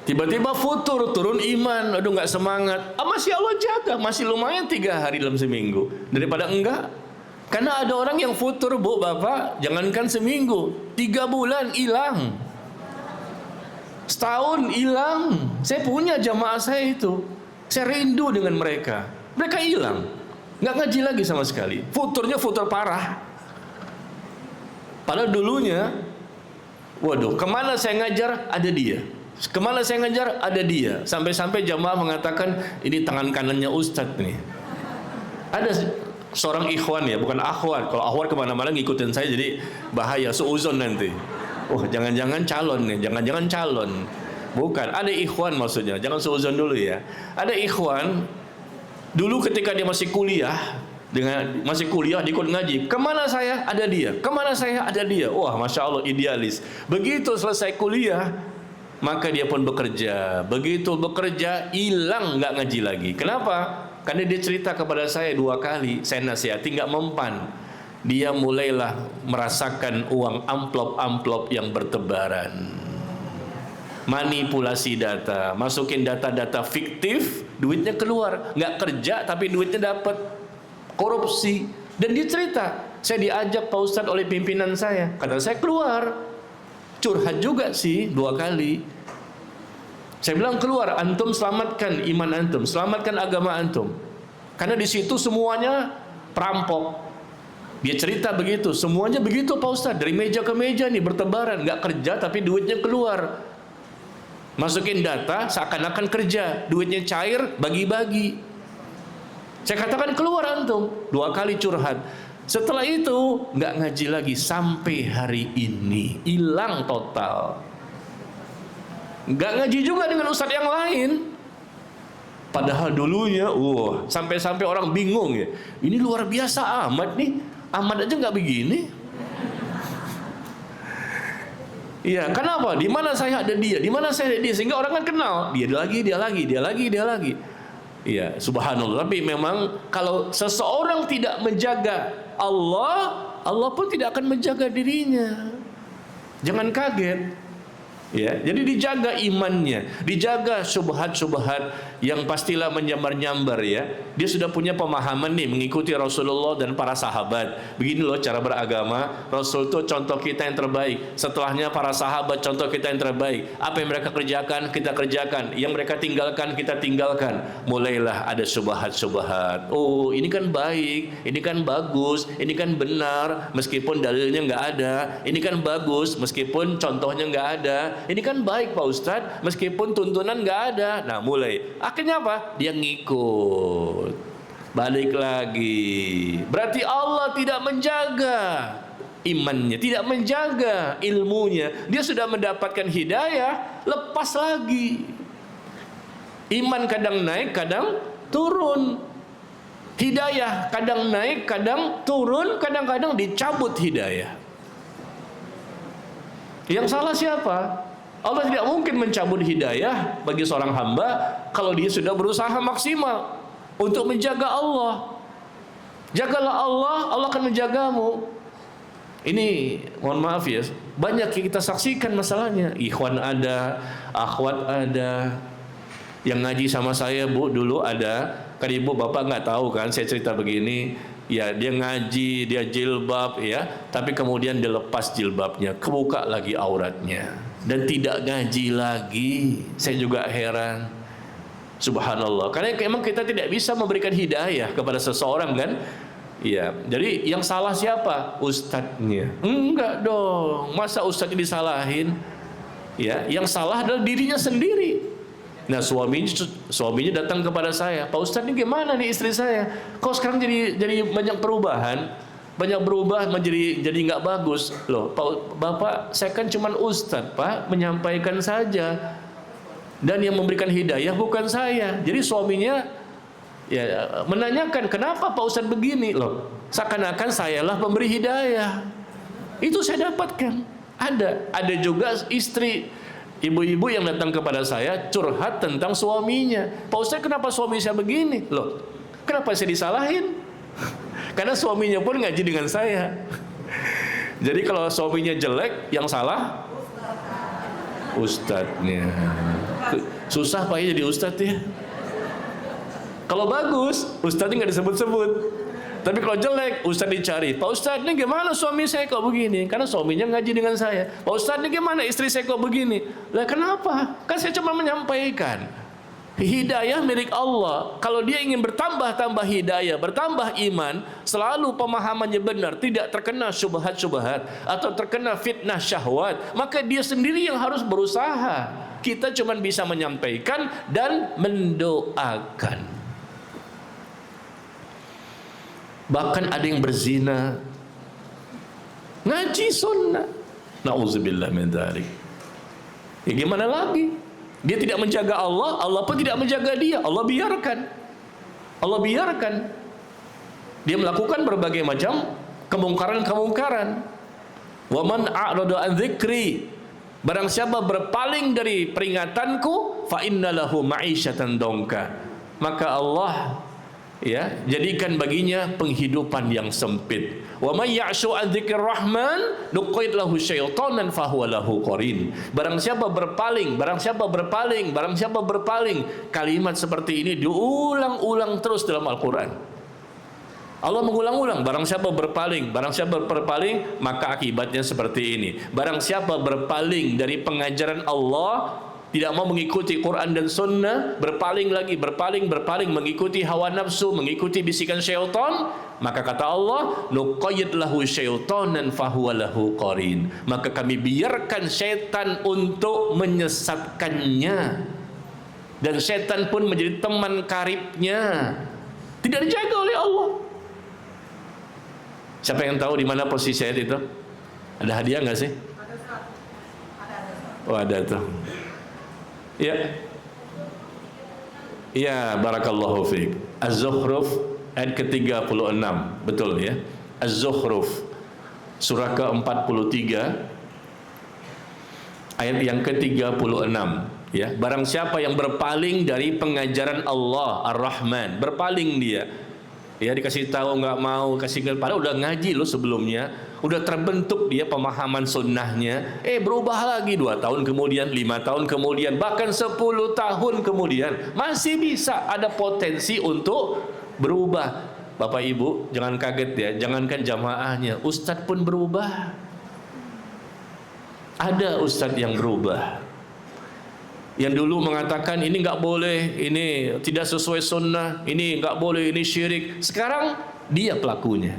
Speaker 1: Tiba-tiba futur, turun iman, aduh nggak semangat. Masih Allah jaga, masih lumayan 3 hari dalam seminggu daripada enggak. Karena ada orang yang futur, Bu, Bapak, jangankan seminggu, 3 bulan hilang, setahun hilang. Saya punya jamaah saya itu, saya rindu dengan mereka. Mereka hilang, nggak ngaji lagi sama sekali. Futurnya futur parah. Padahal dulunya, waduh, kemana saya ngajar ada dia. Kemana saya ngajar ada dia. Sampai-sampai jamaah mengatakan ini tangan kanannya Ustadz nih. Ada seorang ikhwan ya, bukan akhwat. Kalau akhwat kemana-mana ngikutin saya jadi bahaya, suuzon nanti. Jangan-jangan calon nih, jangan-jangan calon. Bukan, ada ikhwan maksudnya. Jangan suuzon dulu ya. Ada ikhwan dulu ketika dia masih kuliah, dia ikut ngaji. Kemana saya ada dia. Kemana saya ada dia. Wah, Masya Allah, idealis. Begitu selesai kuliah, maka dia pun bekerja. Begitu bekerja, hilang, nggak ngaji lagi. Kenapa? Karena dia cerita kepada saya 2 kali, saya nasihati nggak mempan. Dia mulailah merasakan uang amplop-amplop yang bertebaran. Manipulasi data, masukin data-data fiktif, duitnya keluar. Nggak kerja tapi duitnya dapat. Korupsi. Dan dia cerita, saya diajak Pak Ustadz oleh pimpinan saya. Kata saya keluar. Curhat juga sih 2 kali. Saya bilang keluar, antum selamatkan iman antum, selamatkan agama antum. Karena di situ semuanya perampok. Dia cerita begitu, semuanya begitu Pak Ustadz, dari meja ke meja nih bertebaran, nggak kerja tapi duitnya keluar. Masukin data seakan-akan kerja, duitnya cair, bagi-bagi. Saya katakan keluar antum, 2 kali curhat. Setelah itu nggak ngaji lagi sampai hari ini, hilang total. Nggak ngaji juga dengan ustadz yang lain. Padahal dulunya, sampai-sampai orang bingung ya. Ini luar biasa amat nih. Ahmad aja nggak begini. Iya, kenapa? Di mana saya ada dia? Di mana saya ada dia? Sehingga orang kan kenal. Dia lagi. Iya, subhanallah. Tapi memang kalau seseorang tidak menjaga Allah, Allah pun tidak akan menjaga dirinya. Jangan kaget. Ya, jadi dijaga imannya, dijaga syubhat-syubhat yang pastilah menyambar-nyambar ya. Dia sudah punya pemahaman nih mengikuti Rasulullah dan para sahabat. Begini loh cara beragama. Rasul itu contoh kita yang terbaik. Setelahnya para sahabat contoh kita yang terbaik. Apa yang mereka kerjakan, kita kerjakan. Yang mereka tinggalkan, kita tinggalkan. Mulailah ada syubhat-syubhat. Oh, ini kan baik, ini kan bagus, ini kan benar meskipun dalilnya nggak ada. Ini kan bagus meskipun contohnya nggak ada. Ini kan baik Pak Ustadz, meskipun tuntunan nggak ada. Nah mulai, akhirnya apa? Dia ngikut, balik lagi. Berarti Allah tidak menjaga imannya, tidak menjaga ilmunya. Dia sudah mendapatkan hidayah, lepas lagi. Iman kadang naik, kadang turun. Hidayah kadang naik, kadang turun, kadang-kadang dicabut hidayah. Yang salah siapa? Allah tidak mungkin mencabut hidayah bagi seorang hamba kalau dia sudah berusaha maksimal untuk menjaga Allah. Jagalah Allah, Allah akan menjagamu. Ini mohon maaf ya, banyak yang kita saksikan masalahnya. Ikhwan ada, akhwat ada. Yang ngaji sama saya Bu dulu ada. Kan ibu bapak nggak tahu kan saya cerita begini. Ya dia ngaji, dia jilbab ya, tapi kemudian dia lepas jilbabnya, kebuka lagi auratnya. dan tidak ngaji lagi. Saya juga heran, subhanallah, karena memang kita tidak bisa memberikan hidayah kepada seseorang kan. Iya, jadi yang salah siapa? Ustadznya? Enggak dong, masa ustadznya disalahin? Ya, yang salah adalah dirinya sendiri. Nah, suaminya datang kepada saya, Pak Ustadz, ini gimana nih istri saya? Kok sekarang jadi banyak perubahan, banyak berubah jadi nggak bagus loh. Bapak, saya kan cuma Ustadz, Pak, menyampaikan saja, dan yang memberikan hidayah bukan saya. Jadi suaminya ya menanyakan, kenapa Pak Ustadz begini loh? Seakan-akan sayalah pemberi hidayah. Itu saya dapatkan. Ada juga istri, ibu-ibu yang datang kepada saya curhat tentang suaminya. Pak Ustadz, kenapa suami saya begini? Loh, kenapa saya disalahin? Karena suaminya pun ngaji dengan saya. Jadi kalau suaminya jelek, yang salah ustadznya. Susah Pak ya jadi ustadz ya. Kalau bagus, ustadznya nggak disebut-sebut. Tapi kalau jelek, ustadz dicari. Pak Ustadz, ini gimana suami saya kok begini? Karena suaminya ngaji dengan saya. Pak Ustadz, ini gimana istri saya kok begini? Lah kenapa? Kan saya cuma menyampaikan. Hidayah milik Allah. Kalau dia ingin bertambah-tambah hidayah, bertambah iman, selalu pemahamannya benar, tidak terkena syubhat-syubhat atau terkena fitnah syahwat, maka dia sendiri yang harus berusaha. Kita cuma bisa menyampaikan dan mendoakan. Bahkan ada yang berzina, ngaji sunnah, na'udzubillah min dzalik. Ya gimana lagi? Dia tidak menjaga Allah, Allah pun tidak menjaga dia. Allah biarkan dia melakukan berbagai macam kemungkaran-kemungkaran. Wa man a'rada an dzikri, barang siapa berpaling dari peringatanku, fa innalahu ma'isyatan dongka, maka Allah ya jadikan baginya penghidupan yang sempit. Wa may ya'shu an dzikir rahman nuqayyid lahu syaitanan fahuwa lahu qarin. Barang siapa berpaling, kalimat seperti ini diulang-ulang terus dalam Al-Qur'an. Allah mengulang-ulang, barang siapa berpaling, maka akibatnya seperti ini. Barang siapa berpaling dari pengajaran Allah, tidak mau mengikuti Quran dan Sunnah, berpaling mengikuti hawa nafsu, mengikuti bisikan syaitan, maka kata Allah, nuqayyid lahu syaitanan fahuwa lahu qarin, maka kami biarkan syaitan untuk menyesatkannya, dan syaitan pun menjadi teman karibnya, tidak dijaga oleh Allah. Siapa yang tahu di mana posisi ayat itu? Ada hadiah nggak sih? Oh ada tuh. Ya, ya, barakallahu fiik. Az-Zukhruf ayat ke-36, betul ya? Az-Zukhruf surah ke-43 ayat yang ke-36 ya. Barang siapa yang berpaling dari pengajaran Allah Ar-Rahman, berpaling dia. Ya dikasih tahu nggak mau, kasih padahal udah ngaji loh sebelumnya, udah terbentuk dia pemahaman sunnahnya, berubah lagi 2 tahun kemudian, 5 tahun kemudian, bahkan 10 tahun kemudian masih bisa ada potensi untuk berubah. Bapak Ibu jangan kaget ya, jangankan jamaahnya, ustadz pun berubah. Ada ustadz yang berubah, yang dulu mengatakan ini nggak boleh, ini tidak sesuai sunnah, ini nggak boleh, ini syirik. Sekarang dia pelakunya.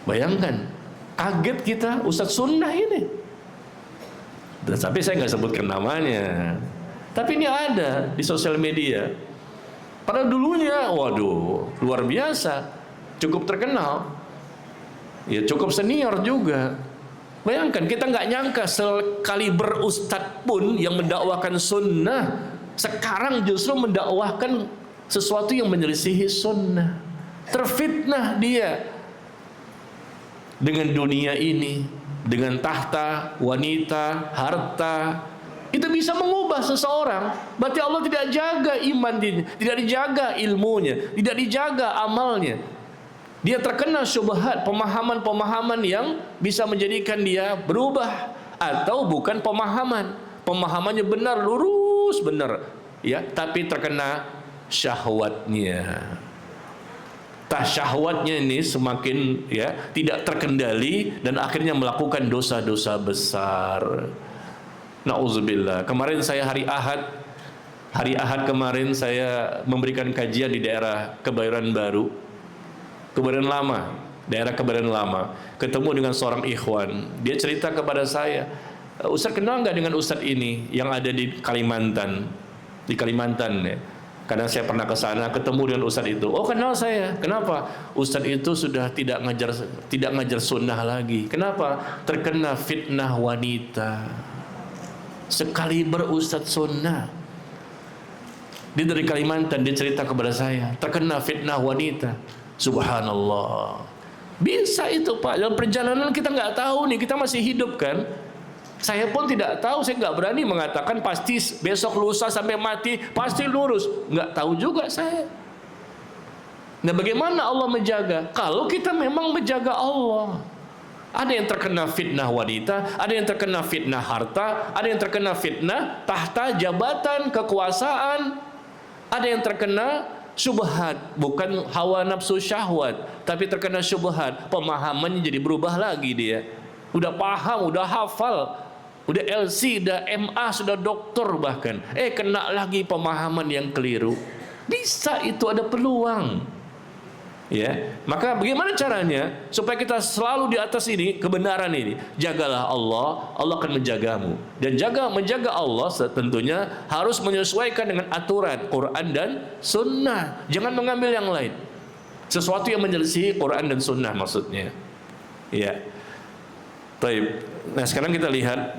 Speaker 1: Bayangkan, kaget kita, ustadz sunnah ini. Tapi saya nggak sebutkan namanya. Tapi ini ada di sosial media. Pada dulunya, waduh, luar biasa, cukup terkenal, ya cukup senior juga. Bayangkan, kita nggak nyangka sekali berustadz pun yang mendakwakan sunnah sekarang justru mendakwahkan sesuatu yang menyelisihi sunnah. Terfitnah dia dengan dunia ini, dengan tahta, wanita, harta. Itu bisa mengubah seseorang. Berarti Allah tidak jaga iman dia, tidak dijaga ilmunya, tidak dijaga amalnya. Dia terkena syubhat, pemahaman-pemahaman yang bisa menjadikan dia berubah, atau bukan pemahamannya benar, lurus benar ya, tapi terkena syahwatnya. Syahwatnya ini semakin ya tidak terkendali dan akhirnya melakukan dosa-dosa besar. Nauzubillah. Kemarin saya hari Ahad kemarin saya memberikan kajian di daerah Kebayoran Baru, Kebayoran Lama, daerah Kebayoran Lama. Ketemu dengan seorang ikhwan. Dia cerita kepada saya, Ustaz kenal nggak dengan Ustaz ini yang ada di Kalimantan? Di Kalimantan ya. Karena saya pernah ke sana, ketemu dengan Ustaz itu. Oh kenal saya. Kenapa? Ustaz itu sudah tidak ngajar sunnah lagi. Kenapa? Terkena fitnah wanita. Sekali berustaz sunnah. Dia dari Kalimantan, dia cerita kepada saya, terkena fitnah wanita. Subhanallah. Bisa itu Pak, dalam perjalanan kita nggak tahu nih, kita masih hidup kan. Saya pun tidak tahu, saya nggak berani mengatakan pasti besok lusa sampai mati pasti lurus. Nggak tahu juga saya. Nah bagaimana Allah menjaga? Kalau kita memang menjaga Allah. Ada yang terkena fitnah wanita, ada yang terkena fitnah harta, ada yang terkena fitnah tahta, jabatan, kekuasaan, ada yang terkena syubhat, bukan hawa nafsu syahwat, tapi terkena syubhat, pemahamannya jadi berubah lagi dia. Udah paham, udah hafal, udah LC, udah MA, sudah doktor bahkan. Kena lagi pemahaman yang keliru. Bisa itu, ada peluang. Ya, maka bagaimana caranya supaya kita selalu di atas ini kebenaran ini? Jagalah Allah, Allah akan menjagamu. Dan menjaga Allah tentunya harus menyesuaikan dengan aturan Quran dan Sunnah. Jangan mengambil yang lain. Sesuatu yang menyelisihi Quran dan Sunnah maksudnya. Ya. Baik. Nah sekarang kita lihat,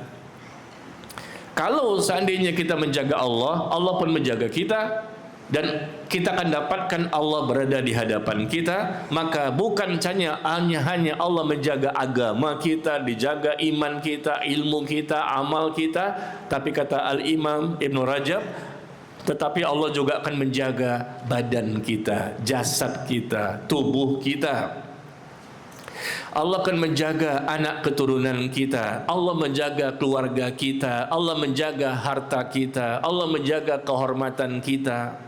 Speaker 1: kalau seandainya kita menjaga Allah, Allah pun menjaga kita. Dan kita akan dapatkan Allah berada di hadapan kita. Maka bukan hanya Allah menjaga agama kita, dijaga iman kita, ilmu kita, amal kita, tapi kata Al-Imam Ibn Rajab, tetapi Allah juga akan menjaga badan kita, jasad kita, tubuh kita. Allah akan menjaga anak keturunan kita, Allah menjaga keluarga kita, Allah menjaga harta kita, Allah menjaga kehormatan kita.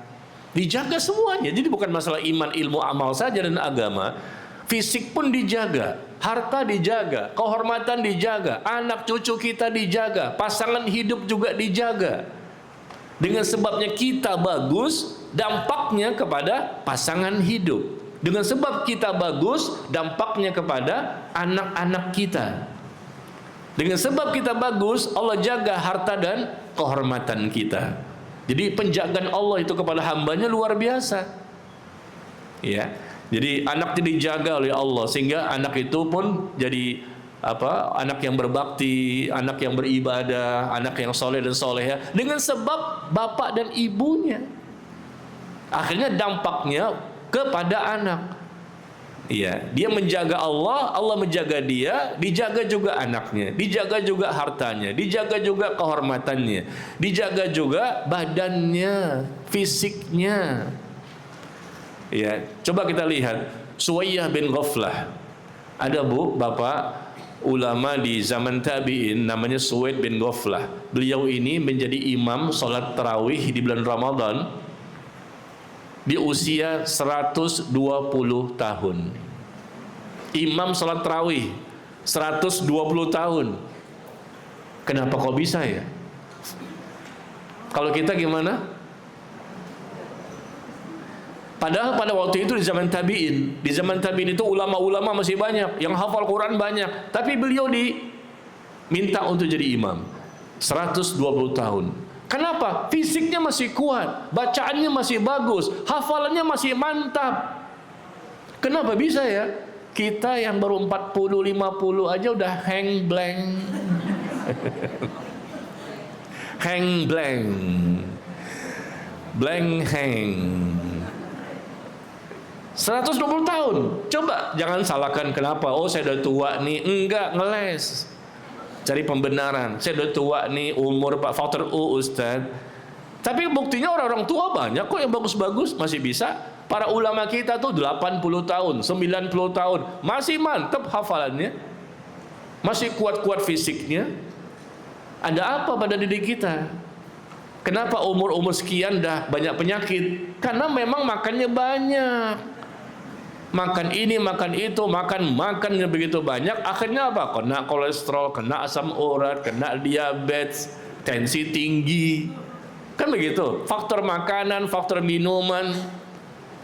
Speaker 1: Dijaga semuanya. Jadi bukan masalah iman, ilmu, amal saja dan agama. Fisik pun dijaga, harta dijaga, kehormatan dijaga, anak cucu kita dijaga, pasangan hidup juga dijaga. Dengan sebabnya kita bagus, dampaknya kepada pasangan hidup. Dengan sebab kita bagus, dampaknya kepada anak-anak kita. Dengan sebab kita bagus, Allah jaga harta dan kehormatan kita. Jadi penjagaan Allah itu kepada hambanya luar biasa. Ya. Jadi anak dijaga oleh Allah sehingga anak itu pun jadi anak yang berbakti, anak yang beribadah, anak yang soleh dan soleha dengan sebab bapak dan ibunya. Akhirnya dampaknya kepada anak. Iya, dia menjaga Allah, Allah menjaga dia, dijaga juga anaknya, dijaga juga hartanya, dijaga juga kehormatannya, dijaga juga badannya, fisiknya. Ya, coba kita lihat Suwayyah bin Ghaflah. Ada bapak ulama di zaman tabi'in namanya Suwaid bin Ghaflah. Beliau ini menjadi imam salat tarawih di bulan Ramadan di usia 120 tahun. Imam salat tarawih 120 tahun. Kenapa kok bisa ya? Kalau kita gimana? Padahal pada waktu itu di zaman tabi'in, itu ulama-ulama masih banyak, yang hafal Quran banyak, tapi beliau diminta untuk jadi imam 120 tahun. Kenapa? Fisiknya masih kuat, bacaannya masih bagus, hafalannya masih mantap. Kenapa bisa ya? Kita yang baru 40, 50 aja udah hang blank. Hang blank. Blank hang. 120 tahun. Coba jangan salahkan kenapa. Oh saya udah tua nih. Enggak, ngeles. Cari pembenaran. Saya udah tua nih, umur Pak Faktor U Ustaz. Tapi buktinya orang-orang tua banyak kok yang bagus-bagus masih bisa. Para ulama kita tuh 80 tahun, 90 tahun, masih mantap hafalannya. Masih kuat-kuat fisiknya. Ada apa pada diri kita? Kenapa umur-umur sekian dah banyak penyakit? Karena memang makannya banyak. Makan ini, makan itu, makannya begitu banyak, akhirnya apa? Kena kolesterol, kena asam urat, kena diabetes, tensi tinggi, kan begitu. Faktor makanan, faktor minuman,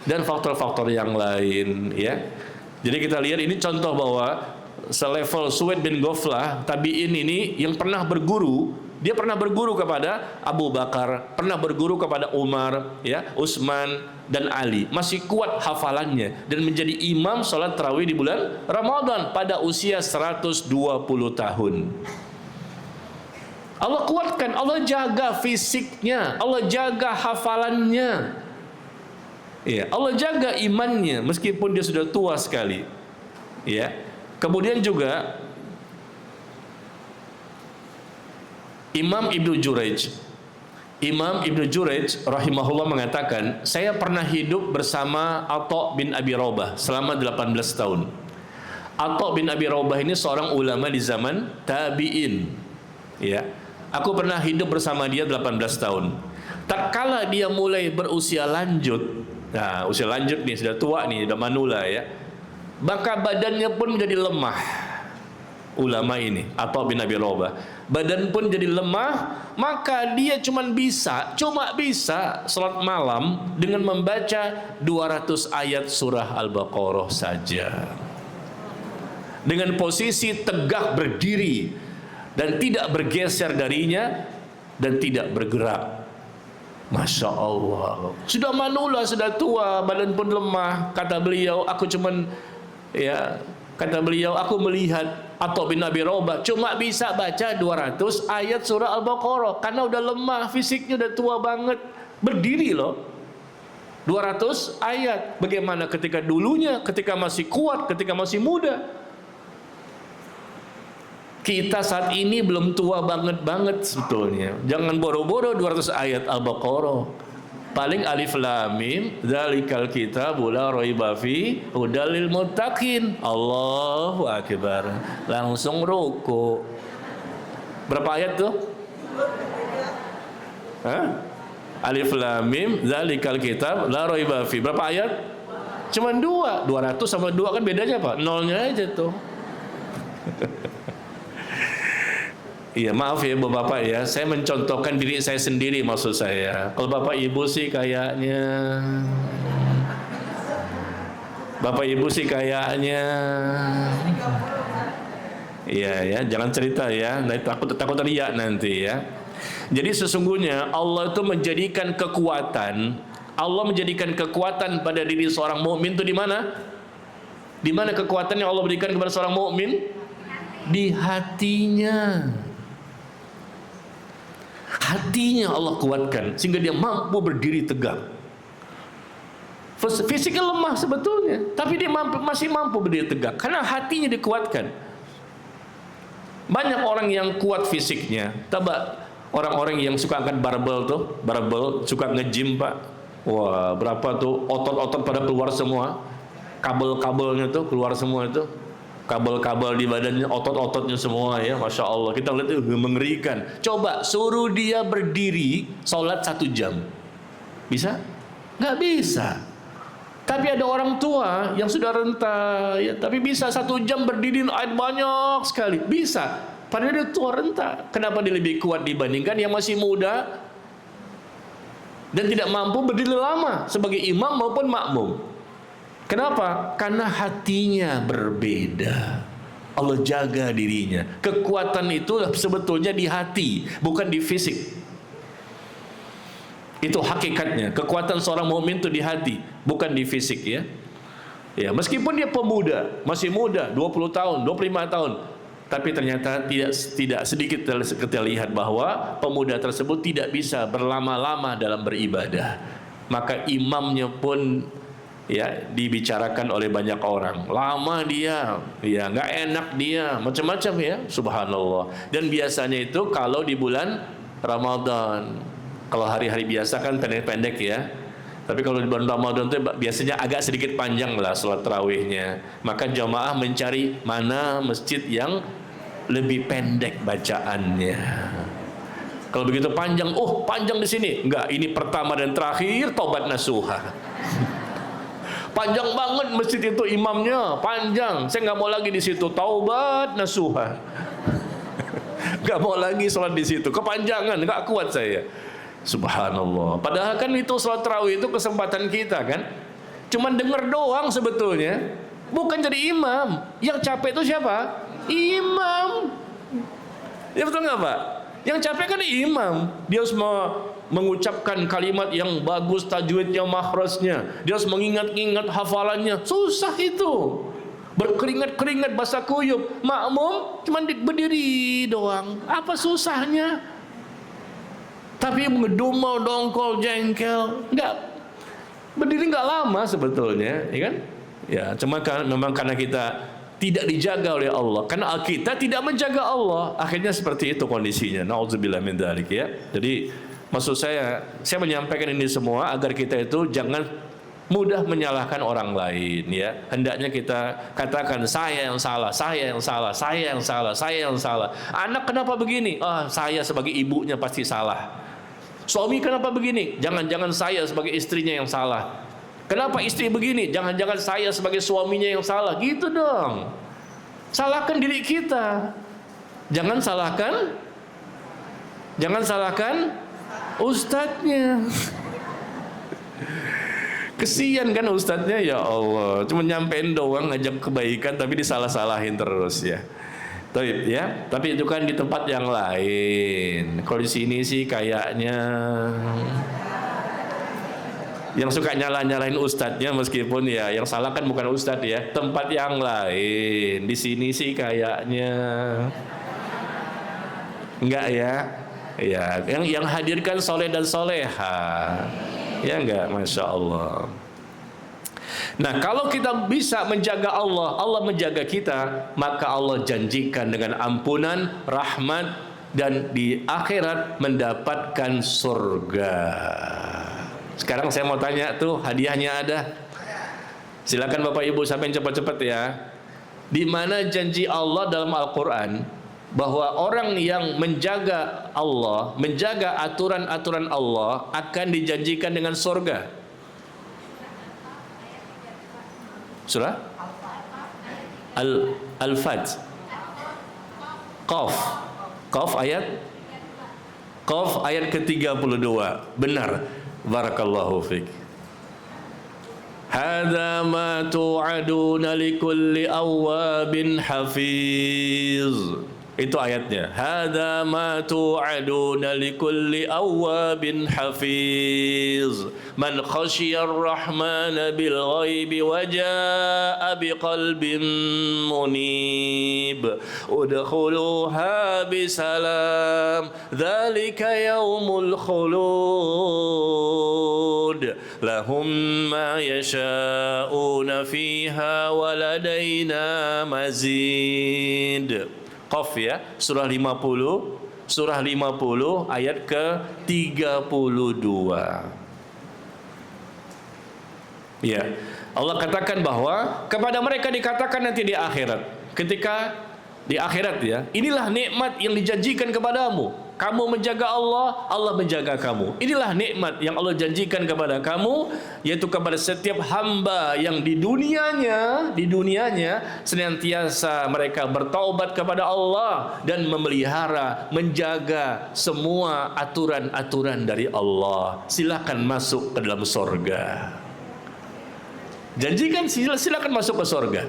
Speaker 1: dan faktor-faktor yang lain, ya. Jadi kita lihat ini contoh bahwa selevel Suwaid bin Ghaflah, tabi'in ini yang pernah berguru, dia pernah berguru kepada Abu Bakar, pernah berguru kepada Umar, ya, Utsman dan Ali. Masih kuat hafalannya dan menjadi imam salat tarawih di bulan Ramadan pada usia 120 tahun. Allah kuatkan, Allah jaga fisiknya, Allah jaga hafalannya. Ya, Allah jaga imannya meskipun dia sudah tua sekali. Ya. Kemudian juga Imam Ibnu Jurayj rahimahullah mengatakan, saya pernah hidup bersama Atha bin Abi Rabah selama 18 tahun. Atha bin Abi Rabah ini seorang ulama di zaman tabi'in. Ya. Aku pernah hidup bersama dia 18 tahun. Tatkala dia mulai berusia lanjut, nah usia lanjut nih, sudah tua nih, sudah manula ya, maka badannya pun menjadi lemah. Ulama ini Atha bin Abi Rabah, badan pun jadi lemah, maka dia cuma bisa salat malam dengan membaca 200 ayat surah Al-Baqarah saja, dengan posisi tegak berdiri dan tidak bergeser darinya dan tidak bergerak. Masya Allah, sudah manula, sudah tua, badan pun lemah. Kata beliau, aku melihat Atha bin Abi Rabah cuma bisa baca 200 ayat surah Al-Baqarah karena udah lemah, fisiknya udah tua banget. Berdiri loh, 200 ayat. Bagaimana ketika dulunya, ketika masih kuat, ketika masih muda? Kita saat ini belum tua banget sebetulnya. Jangan boro-boro 200 ayat Al-Baqarah. Paling alif lam mim, dzalikal kitabul la raiba fi hudal lil muttaqin. Allahu akbar. Langsung ruku. Berapa ayat tuh? Hah? Alif lam mim, dzalikal kitab la raiba fi. Berapa ayat? Cuman 2. 200 sama 2 kan bedanya apa? Nolnya aja tuh. Iya, maaf ya Bapak ya, saya mencontohkan diri saya sendiri maksud saya. Kalau Bapak Ibu sih kayaknya iya ya, jangan cerita ya, takut riak nanti ya. Jadi sesungguhnya Allah itu menjadikan kekuatan pada diri seorang mukmin itu di mana? Di mana kekuatan yang Allah berikan kepada seorang mukmin? Di hatinya. Hatinya Allah kuatkan sehingga dia mampu berdiri tegak. Fisiknya lemah sebetulnya, tapi dia masih mampu berdiri tegak karena hatinya dikuatkan. Banyak orang yang kuat fisiknya, orang-orang yang suka angkat barbel suka nge-gym Pak. Wah, berapa tuh otot-otot pada keluar semua, kabel-kabelnya tuh keluar semua itu. Kabel-kabel di badannya, otot-ototnya semua ya, Masya Allah. Kita lihat itu mengerikan. Coba suruh dia berdiri sholat 1 jam, bisa? Nggak bisa. Tapi ada orang tua yang sudah renta ya, tapi bisa 1 jam berdiri ayat banyak sekali, bisa. Padahal dia tua renta. Kenapa dia lebih kuat dibandingkan yang masih muda dan tidak mampu berdiri lama sebagai imam maupun makmum? Kenapa? Karena hatinya berbeda. Allah jaga dirinya. Kekuatan itu sebetulnya di hati, bukan di fisik. Itu hakikatnya. Kekuatan seorang mukmin itu di hati, bukan di fisik ya. Ya, meskipun dia pemuda, masih muda, 20 tahun, 25 tahun, tapi ternyata tidak sedikit kita lihat bahwa pemuda tersebut tidak bisa berlama-lama dalam beribadah. Maka imamnya pun ya dibicarakan oleh banyak orang, lama dia, ya nggak enak dia, macam-macam ya, subhanallah. Dan biasanya itu kalau di bulan Ramadan, kalau hari-hari biasa kan pendek-pendek ya, tapi kalau di bulan Ramadan itu biasanya agak sedikit panjang lah sholat tarawihnya. Maka jamaah mencari mana masjid yang lebih pendek bacaannya. Kalau begitu panjang, oh panjang di sini, enggak, ini pertama dan terakhir taubat nasuha. Panjang banget masjid itu, imamnya panjang. Saya nggak mau lagi di situ, taubat nasuha. nggak mau lagi sholat di situ, kepanjangan, nggak kuat saya. Subhanallah. Padahal kan itu sholat tarawih itu kesempatan kita kan. Cuman denger doang sebetulnya, bukan jadi imam. Yang capek itu siapa? Imam. Ya betul nggak Pak? Yang capek kan imam. Dia harus mengucapkan kalimat yang bagus, tajwidnya, makhrajnya. Dia harus mengingat-ingat hafalannya. Susah itu. Berkeringat-keringat basah kuyup. Makmum cuma berdiri doang. Apa susahnya? Tapi ngedumel, dongkol, jengkel, berdiri nggak lama sebetulnya, ya kan? Ya, cuma memang karena kita tidak dijaga oleh Allah, karena kita tidak menjaga Allah, akhirnya seperti itu kondisinya. Nauzubillah min dzalik ya. Jadi maksud saya menyampaikan ini semua agar kita itu jangan mudah menyalahkan orang lain ya. Hendaknya kita katakan saya yang salah, saya yang salah, saya yang salah, saya yang salah. Anak kenapa begini? Saya sebagai ibunya pasti salah. Suami kenapa begini? Jangan-jangan saya sebagai istrinya yang salah. Kenapa istri begini? Jangan-jangan saya sebagai suaminya yang salah. Gitu dong. Salahkan diri kita. Jangan salahkan ustadznya. Kesian kan ustadznya, ya Allah. Cuma nyampein doang, ngajak kebaikan, tapi disalah-salahin terus ya. Tapi itu kan di tempat yang lain. Kalau di sini sih kayaknya yang suka nyalahin ustadznya, meskipun ya yang salah kan bukan ustadz ya, tempat yang lain. Di sini sih kayaknya enggak ya. Ya, yang hadirkan soleh dan soleha. Ya enggak, masya Allah. Nah, kalau kita bisa menjaga Allah, Allah menjaga kita, maka Allah janjikan dengan ampunan, rahmat, dan di akhirat mendapatkan surga. Sekarang saya mau tanya tuh, hadiahnya ada. Silakan Bapak Ibu sampai cepat-cepat ya. Di mana janji Allah dalam Al-Quran bahwa orang yang menjaga Allah, menjaga aturan-aturan Allah akan dijanjikan dengan surga? Surah Al-Fajr. Qaf ayat ke-32. Benar. Barakallahu fiik. Hadza ma tu'aduna likulli awwabin hafiz. Itu ayatnya. Hadza ma tu'aduna likulli awwabin hafiz. Man khasyiyar rahmana bil ghaibi wa jaa'a biqalbin munib. Udkhuluha bisalam. Dzalika yaumul khulud. Lahum ma yasha'una fiha wa ladaina mazid. Qaf ya, surah 50 ayat ke-32. Ya, Allah katakan bahwa kepada mereka dikatakan nanti di akhirat, ketika di akhirat ya, inilah nikmat yang dijanjikan kepadamu. Kamu menjaga Allah, Allah menjaga kamu. Inilah nikmat yang Allah janjikan kepada kamu, yaitu kepada setiap hamba yang di dunianya senantiasa mereka bertaubat kepada Allah dan memelihara, menjaga semua aturan-aturan dari Allah. Silakan masuk ke dalam surga. Janjikan silakan masuk ke surga.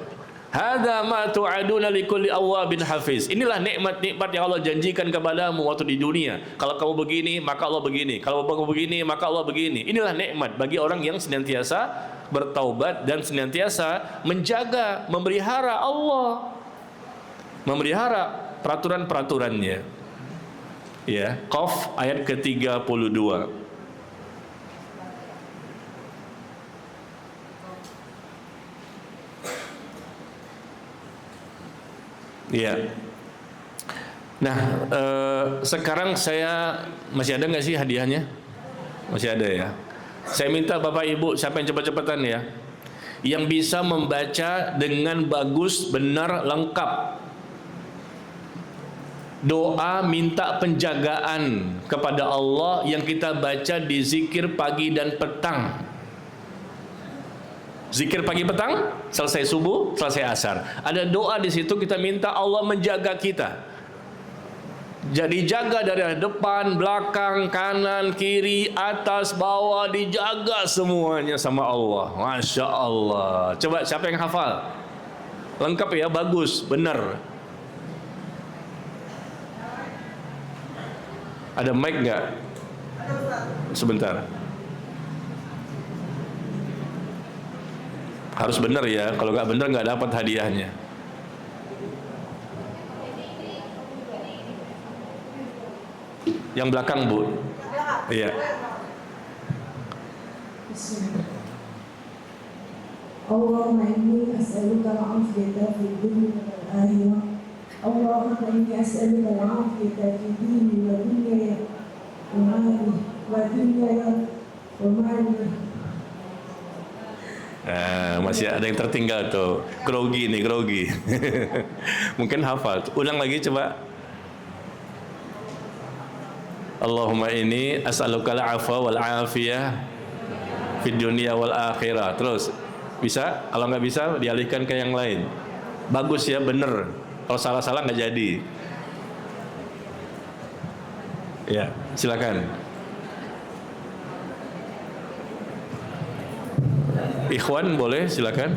Speaker 1: Hadza ma tu'aduna likulli awwabin hafiz. Inilah nikmat-nikmat yang Allah janjikan kepadamu waktu di dunia. Kalau kamu begini, maka Allah begini. Kalau kamu begini, maka Allah begini. Inilah nikmat bagi orang yang senantiasa bertaubat dan senantiasa menjaga, memelihara Allah, memelihara peraturan-peraturannya. Ya, Qaf ayat ke-32. Iya. Nah, sekarang saya masih ada nggak sih hadiahnya? Masih ada ya. Saya minta Bapak Ibu siapa yang cepat-cepatan ya, yang bisa membaca dengan bagus, benar, lengkap doa minta penjagaan kepada Allah yang kita baca di zikir pagi dan petang. Zikir pagi petang, selesai subuh, selesai asar. Ada doa di situ kita minta Allah menjaga kita. Jadi jaga dari depan, belakang, kanan, kiri, atas, bawah, dijaga semuanya sama Allah. Masya Allah. Coba siapa yang hafal? Lengkap ya, bagus, benar. Ada mic nggak? Sebentar. Harus benar ya, kalau nggak benar nggak dapat hadiahnya. Yang belakang, Bu. Iya.
Speaker 2: Allahumma inni as'aluka al-'afiyata fid dunya wal akhirah. Allahumma inni as'aluka al-'afiyata fid dini wa dunyaya wa mali.
Speaker 1: Masih ada yang tertinggal tuh. Grogi nih, grogi. Mungkin hafal. Ulang lagi coba. Allahumma inni as'aluka al-'afwa wal 'afiyah fid dunya wal akhirah. Terus bisa? Kalau nggak bisa dialihkan ke yang lain. Bagus ya, bener. Kalau salah-salah nggak jadi. Ya, silakan. Ikhwan boleh, silakan.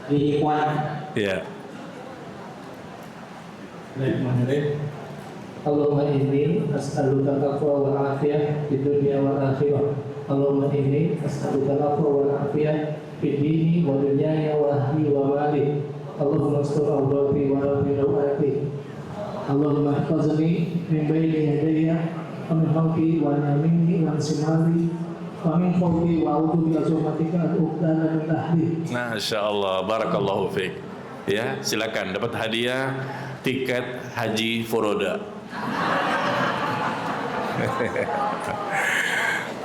Speaker 3: Ikhwan.
Speaker 1: Ya.
Speaker 3: Allahumma inni as'aluka al-'afwa wal 'afiyah fid dunya wal akhirah. Allahumma inni as'aluka al-'afwa wal 'afiyah fid dini wa dunyaya wa ahli wa mali. Allahumma astur awrati wa rafi rawati. Allahumma ihfazni min bayni yadayya wa min khalfi wa an yamini wa an shimali wa min fawqi wa a'udzu bi azmatika an uqtala min tahti.
Speaker 1: Masya Allah, barakallahu fiik. Ya, silakan dapat hadiah tiket haji Furoda.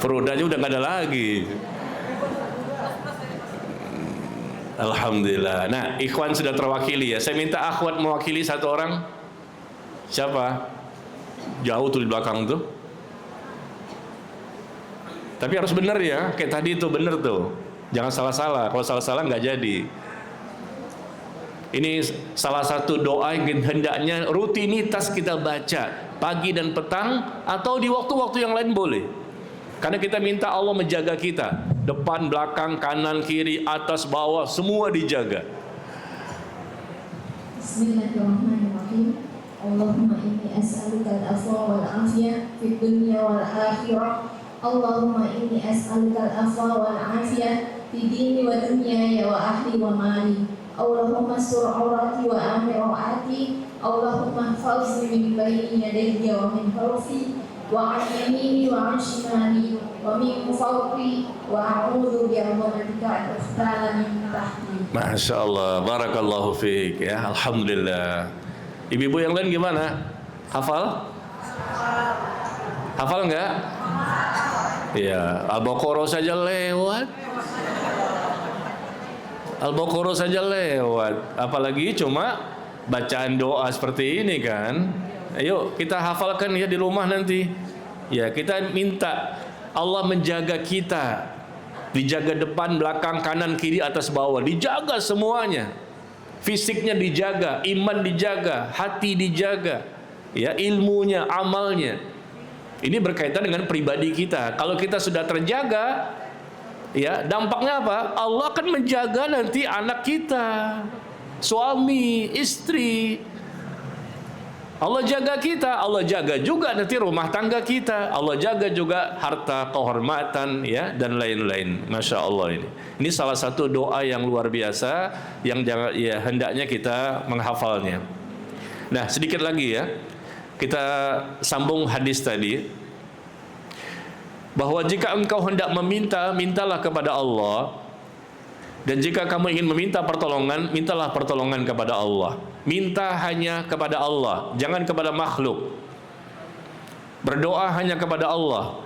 Speaker 1: Furodanya udah nggak ada lagi. Alhamdulillah. Nah, ikhwan sudah terwakili ya. Saya minta akhwat mewakili satu orang. Siapa? Jauh tuh di belakang tuh. Tapi harus benar ya, kayak tadi itu benar tuh. Jangan salah-salah. Kalau salah-salah nggak jadi. Ini salah satu doa yang hendaknya rutinitas kita baca pagi dan petang atau di waktu-waktu yang lain boleh. Karena kita minta Allah menjaga kita. Depan, belakang, kanan, kiri, atas, bawah, semua dijaga.
Speaker 2: Bismillahirrahmanirrahim. Allahumma inni as'aluka al-'afwa wal 'afiyah fid dunya wal akhirah. Allahumma inni as'aluka al-'afwa wal 'afiyah fid dini wa dunyaya wa ahli wa mali. Allahumma sur awrati wa amir rawati. Allahumma hfazni min bayni yadayya wa min khalfi wa an yamini wa an shimali wa min fawqi wa a'udzu bi azmatika an uqtala min tahti.
Speaker 1: Masya Allah, barakallahu fiik ya, alhamdulillah. Ibu-ibu yang lain gimana? Hafal? Hafal enggak? Iya, Al-Baqarah saja lewat. Al-Baqarah saja lewat, apalagi cuma bacaan doa seperti ini kan. Ayo kita hafalkan ya di rumah nanti. Ya, kita minta Allah menjaga kita. Dijaga depan, belakang, kanan, kiri, atas, bawah, dijaga semuanya. Fisiknya dijaga, iman dijaga, hati dijaga, ya, ilmunya, amalnya. Ini berkaitan dengan pribadi kita. Kalau kita sudah terjaga, ya, dampaknya apa? Allah akan menjaga nanti anak kita, suami, istri. Allah jaga kita, Allah jaga juga nanti rumah tangga kita, Allah jaga juga harta, kehormatan, ya, dan lain-lain. Masya Allah ini salah satu doa yang luar biasa yang ya, hendaknya kita menghafalnya. Nah, sedikit lagi ya, kita sambung hadis tadi, bahwa jika engkau hendak meminta, mintalah kepada Allah. Dan jika kamu ingin meminta pertolongan, mintalah pertolongan kepada Allah. Minta hanya kepada Allah, jangan kepada makhluk. Berdoa hanya kepada Allah.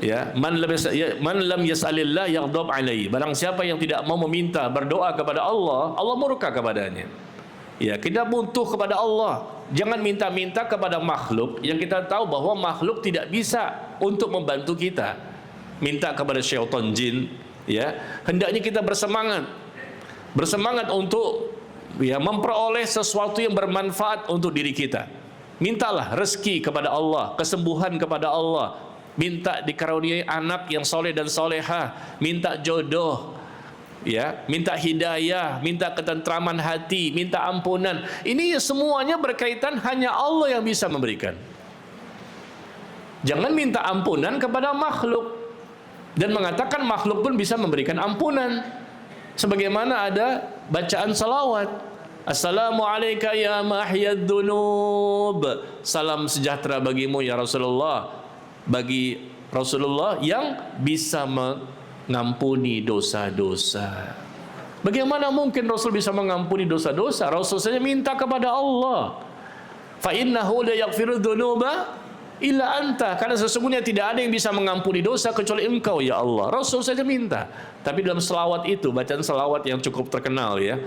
Speaker 1: Ya, man lam yas'alillah yaghdab alaihi. Barang siapa yang tidak mau meminta, berdoa kepada Allah, Allah murka kepadanya. Ya, kita butuh kepada Allah. Jangan minta-minta kepada makhluk yang kita tahu bahwa makhluk tidak bisa untuk membantu kita. Minta kepada syaitan jin, ya. Hendaknya kita bersemangat untuk, ya, memperoleh sesuatu yang bermanfaat untuk diri kita. Mintalah rezeki kepada Allah, kesembuhan kepada Allah, minta dikaruniai anak yang soleh dan solehah, minta jodoh, ya, minta hidayah, minta ketentraman hati, minta ampunan. Ini semuanya berkaitan hanya Allah yang bisa memberikan. Jangan minta ampunan kepada makhluk dan mengatakan makhluk pun bisa memberikan ampunan. Sebagaimana ada bacaan salawat, Assalamualaikum ya mahyad dunub, salam sejahtera bagimu ya Rasulullah, bagi Rasulullah yang bisa mengampuni dosa-dosa. Bagaimana mungkin Rasul bisa mengampuni dosa-dosa? Rasul saja minta kepada Allah. Fa innahu la yaghfiru dzunuba illa anta, karena sesungguhnya tidak ada yang bisa mengampuni dosa kecuali Engkau ya Allah. Rasul saja minta. Tapi dalam selawat itu, bacaan selawat yang cukup terkenal ya.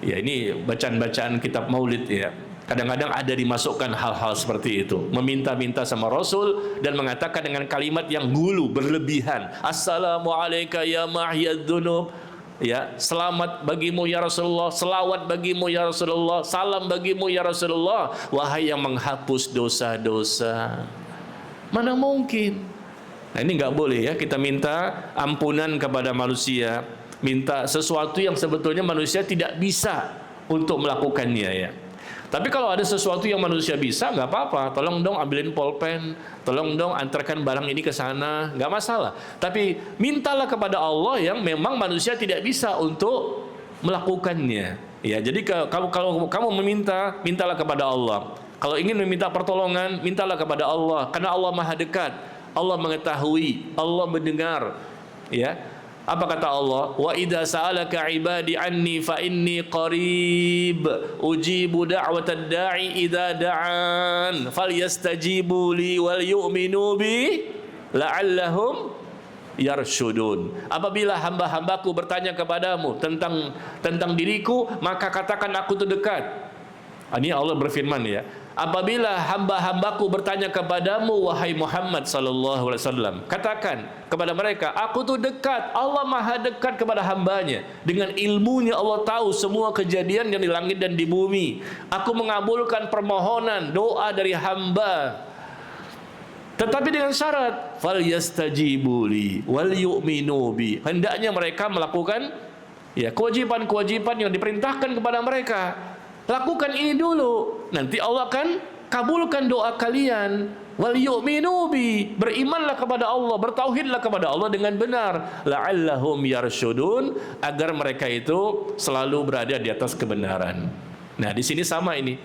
Speaker 1: Ya, ini bacaan-bacaan kitab Maulid ya. Kadang-kadang ada dimasukkan hal-hal seperti itu, meminta-minta sama Rasul dan mengatakan dengan kalimat yang gulu, berlebihan. Assalamualaikum ya mahyad dzunub, ya, selamat bagimu ya Rasulullah, selawat bagimu ya Rasulullah, salam bagimu ya Rasulullah, wahai yang menghapus dosa-dosa. Mana mungkin? Nah, ini nggak boleh ya, kita minta ampunan kepada manusia, minta sesuatu yang sebetulnya manusia tidak bisa untuk melakukannya ya. Tapi kalau ada sesuatu yang manusia bisa, nggak apa-apa. Tolong dong ambilin pulpen, tolong dong antarkan barang ini ke sana, nggak masalah. Tapi mintalah kepada Allah yang memang manusia tidak bisa untuk melakukannya. Ya, jadi kalau kamu meminta, mintalah kepada Allah. Kalau ingin meminta pertolongan, mintalah kepada Allah, karena Allah Maha dekat, Allah mengetahui, Allah mendengar. Ya. Apa kata Allah? Wa idza sa'alaka 'ibadi anni fa inni qarib ujibu da'watad da'i idza da'an falyastajibu li wal yu'minu bi la'allahum yarshudun. Apabila hamba-hambaku bertanya kepadamu tentang diriku, maka katakan aku itu dekat. Ini Allah berfirman ya. Apabila hamba-hambaku bertanya kepadamu wahai Muhammad sallallahu alaihi wasallam, katakan kepada mereka, aku tuh dekat. Allah Maha dekat kepada hambanya. Dengan ilmunya Allah tahu semua kejadian yang di langit dan di bumi. Aku mengabulkan permohonan doa dari hamba. Tetapi dengan syarat fal yastajibu li wal yu'minu bi. Hendaknya mereka melakukan ya kewajiban-kewajiban yang diperintahkan kepada mereka. Lakukan ini dulu, nanti Allah akan kabulkan doa kalian. Wal yu'minu bi, berimanlah kepada Allah, bertauhidlah kepada Allah dengan benar. La'allahum yarshudun, agar mereka itu selalu berada di atas kebenaran. Nah, di sini sama ini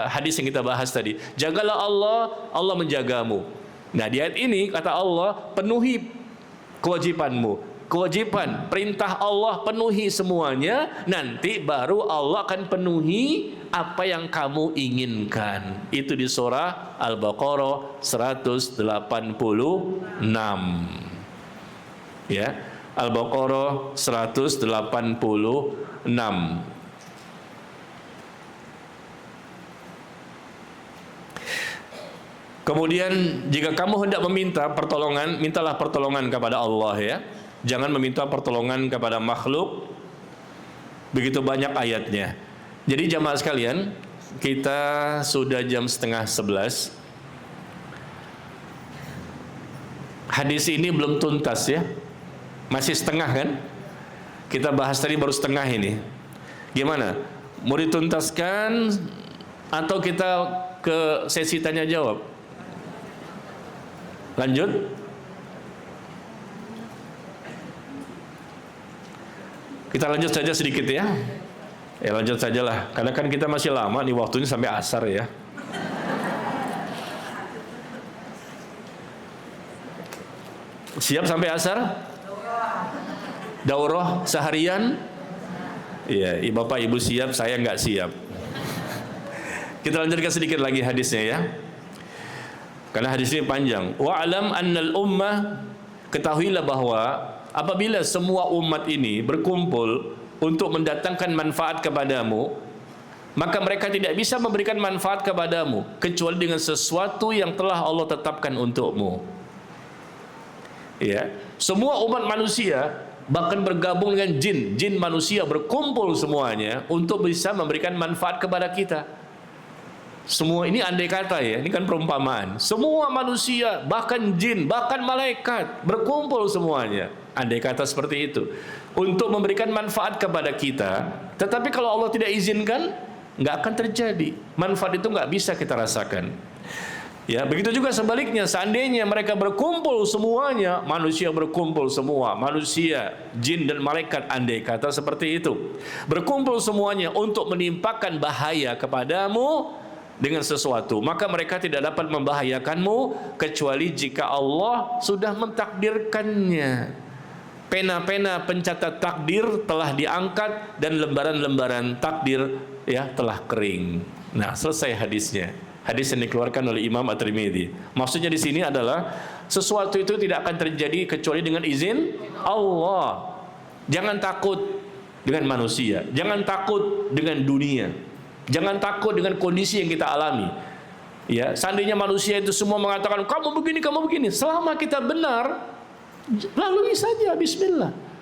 Speaker 1: hadis yang kita bahas tadi. Jagalah Allah, Allah menjagamu. Nah, di ayat ini kata Allah, penuhi kewajibanmu. Kewajiban, perintah Allah penuhi semuanya, nanti baru Allah akan penuhi apa yang kamu inginkan. Itu di surah Al-Baqarah 186. Ya, Al-Baqarah 186. Kemudian jika kamu hendak meminta pertolongan, mintalah pertolongan kepada Allah ya. Jangan meminta pertolongan kepada makhluk. Begitu banyak ayatnya. Jadi jamaah sekalian, kita sudah jam 10:30. Hadis ini belum tuntas ya. Masih setengah kan? Kita bahas tadi baru setengah ini. Gimana? Mau dituntaskan atau kita ke sesi tanya jawab? Lanjut? Kita lanjut saja sedikit ya. Ya lanjut sajalah. Karena kan kita masih lama nih, waktunya sampai asar ya. Siap sampai asar? Daurah seharian? Iya, Bapak Ibu siap, saya nggak siap. Kita lanjutkan sedikit lagi hadisnya ya. Karena hadis ini panjang. Wa'alam annal ummah, ketahuilah bahwa apabila semua umat ini berkumpul untuk mendatangkan manfaat kepadamu, maka mereka tidak bisa memberikan manfaat kepadamu kecuali dengan sesuatu yang telah Allah tetapkan untukmu. Ya, semua umat manusia bahkan bergabung dengan jin manusia berkumpul semuanya untuk bisa memberikan manfaat kepada kita. Semua ini andai kata ya, ini kan perumpamaan. Semua manusia, bahkan jin, bahkan malaikat berkumpul semuanya. Andai kata seperti itu untuk memberikan manfaat kepada kita. Tetapi kalau Allah tidak izinkan, nggak akan terjadi. Manfaat itu nggak bisa kita rasakan. Ya, begitu juga sebaliknya, seandainya mereka berkumpul semuanya, manusia berkumpul semua, manusia, jin dan malaikat, andai kata seperti itu, berkumpul semuanya untuk menimpakan bahaya kepadamu dengan sesuatu, maka mereka tidak dapat membahayakanmu kecuali jika Allah sudah mentakdirkannya. Pena-pena pencatat takdir telah diangkat dan lembaran-lembaran takdir ya telah kering. Nah, selesai hadisnya. Hadis yang dikeluarkan oleh Imam At-Tirmidzi. Maksudnya di sini adalah sesuatu itu tidak akan terjadi kecuali dengan izin Allah. Jangan takut dengan manusia, jangan takut dengan dunia, jangan takut dengan kondisi yang kita alami. Ya, seandainya manusia itu semua mengatakan kamu begini, selama kita benar, lalui saja, bismillah.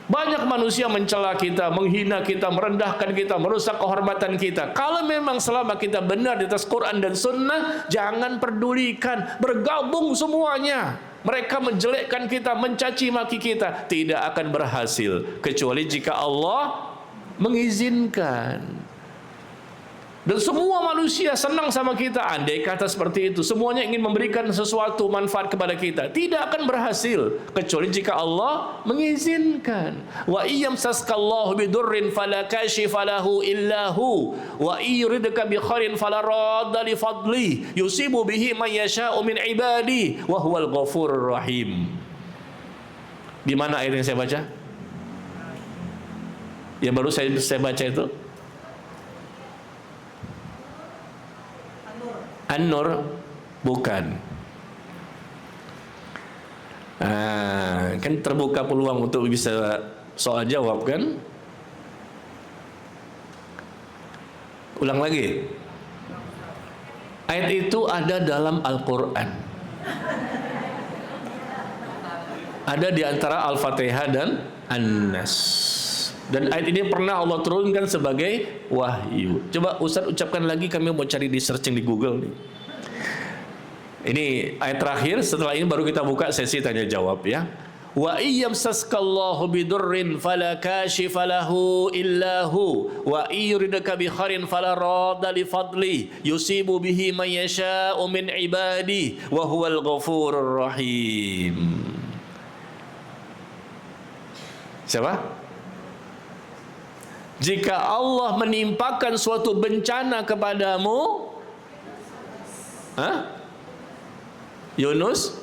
Speaker 1: Banyak manusia mencela kita, menghina kita, merendahkan kita, merusak kehormatan kita. Kalau memang selama kita benar di atas Quran dan Sunnah, jangan pedulikan, bergabung semuanya. Mereka menjelekkan kita, mencaci maki kita, tidak akan berhasil kecuali jika Allah mengizinkan. Dan semua manusia senang sama kita, andai kata seperti itu, semuanya ingin memberikan sesuatu manfaat kepada kita, tidak akan berhasil kecuali jika Allah mengizinkan. Wa iyamsaskallahu bidurrin fala kashifa lahu illa hu wa yuridka bi khairin fala radda li fadli yusibu bihi man yasha'u min ibadi wa huwal ghafurur rahim. Di mana ayat yang saya baca? Yang baru saya baca itu An-Nur, bukan. Kan terbuka peluang untuk bisa soal jawab kan? Ulang lagi. Ayat itu ada dalam Al-Quran. Ada di antara Al-Fatihah dan An-Nas. Dan ayat ini pernah Allah turunkan sebagai wahyu. Coba Ustaz ucapkan lagi, kami mau cari di searching di Google nih. Ini ayat terakhir, setelah ini baru kita buka sesi tanya jawab ya. Wa iyyamsaskallahu bidurrin fala kashifa lahu illa hu wa yuridka bi khairin fala radda li fadli yusibu bihi man yasha'u min ibadi wa huwal ghafurur rahim. Siapa? Jika Allah menimpakan suatu bencana kepadamu, Yunus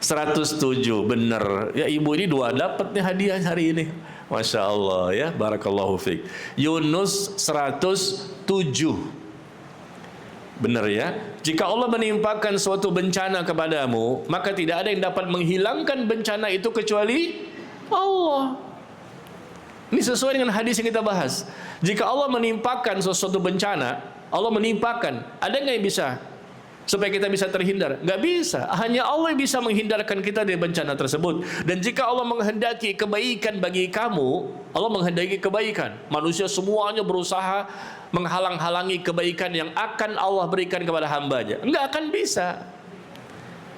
Speaker 1: 107, benar. Ya, ibu ini 2 dapat nih hadiah hari ini. Masya Allah ya, barakallahu fiik. Yunus 107. Benar ya. Jika Allah menimpakan suatu bencana kepadamu, maka tidak ada yang dapat menghilangkan bencana itu kecuali Allah. Ini sesuai dengan hadis yang kita bahas. Jika Allah menimpakan sesuatu bencana, Allah menimpakan, ada nggak yang bisa supaya kita bisa terhindar? Nggak bisa. Hanya Allah yang bisa menghindarkan kita dari bencana tersebut. Dan jika Allah menghendaki kebaikan bagi kamu, Allah menghendaki kebaikan. Manusia semuanya berusaha menghalang-halangi kebaikan yang akan Allah berikan kepada hambanya. Nggak akan bisa.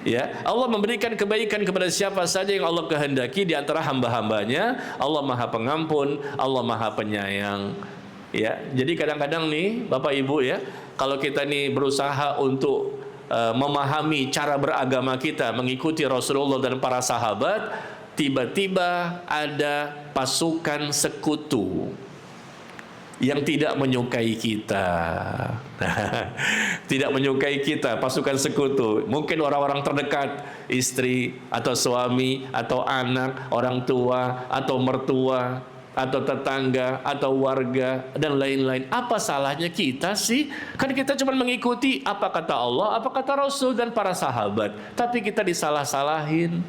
Speaker 1: Ya, Allah memberikan kebaikan kepada siapa saja yang Allah kehendaki di antara hamba-hambanya. Allah Maha Pengampun, Allah Maha Penyayang. Ya, jadi kadang-kadang nih Bapak Ibu ya, kalau kita nih berusaha untuk memahami cara beragama kita, mengikuti Rasulullah dan para sahabat, tiba-tiba ada pasukan sekutu yang tidak menyukai kita. Tidak menyukai kita, pasukan sekutu. Mungkin orang-orang terdekat, istri atau suami atau anak, orang tua atau mertua atau tetangga atau warga dan lain-lain. Apa salahnya kita sih? Kan kita cuma mengikuti apa kata Allah, apa kata Rasul dan para sahabat. Tapi kita disalah-salahin.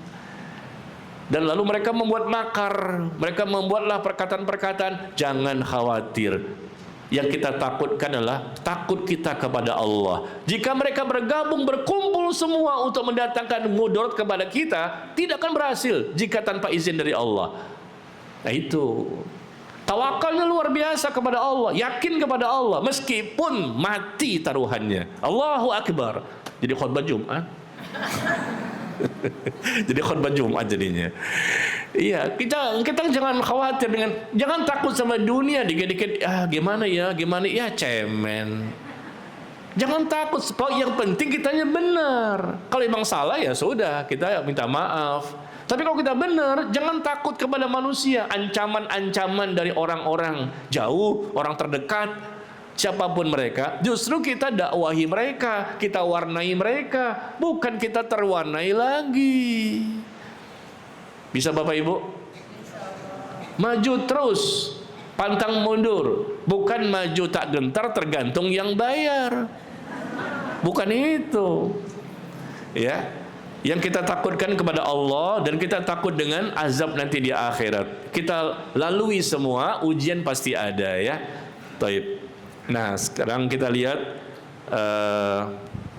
Speaker 1: Dan lalu mereka membuat makar, mereka membuatlah perkataan-perkataan. Jangan khawatir, yang kita takutkan adalah takut kita kepada Allah. Jika mereka bergabung, berkumpul semua untuk mendatangkan mudarat kepada kita, tidak akan berhasil jika tanpa izin dari Allah. Nah itu. Tawakalnya luar biasa kepada Allah, yakin kepada Allah meskipun mati taruhannya. Allahu Akbar. Jadi khutbah Jumat. Jadi khutbah Jumat jadinya. Iya, kita jangan khawatir jangan takut sama dunia dikit-dikit gimana ya cemen. Jangan takut, yang penting kitanya benar. Kalau emang salah ya sudah, kita minta maaf. Tapi kalau kita benar, jangan takut kepada manusia, ancaman-ancaman dari orang-orang jauh, orang terdekat, siapapun mereka. Justru kita dakwahi mereka, kita warnai mereka, bukan kita terwarnai lagi. Bisa Bapak Ibu? Maju terus, pantang mundur, bukan maju tak gentar tergantung yang bayar. Bukan itu. Ya. Yang kita takutkan kepada Allah dan kita takut dengan azab nanti di akhirat. Kita lalui semua, ujian pasti ada ya. Taib. Nah, sekarang kita lihat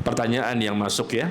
Speaker 1: pertanyaan yang masuk ya.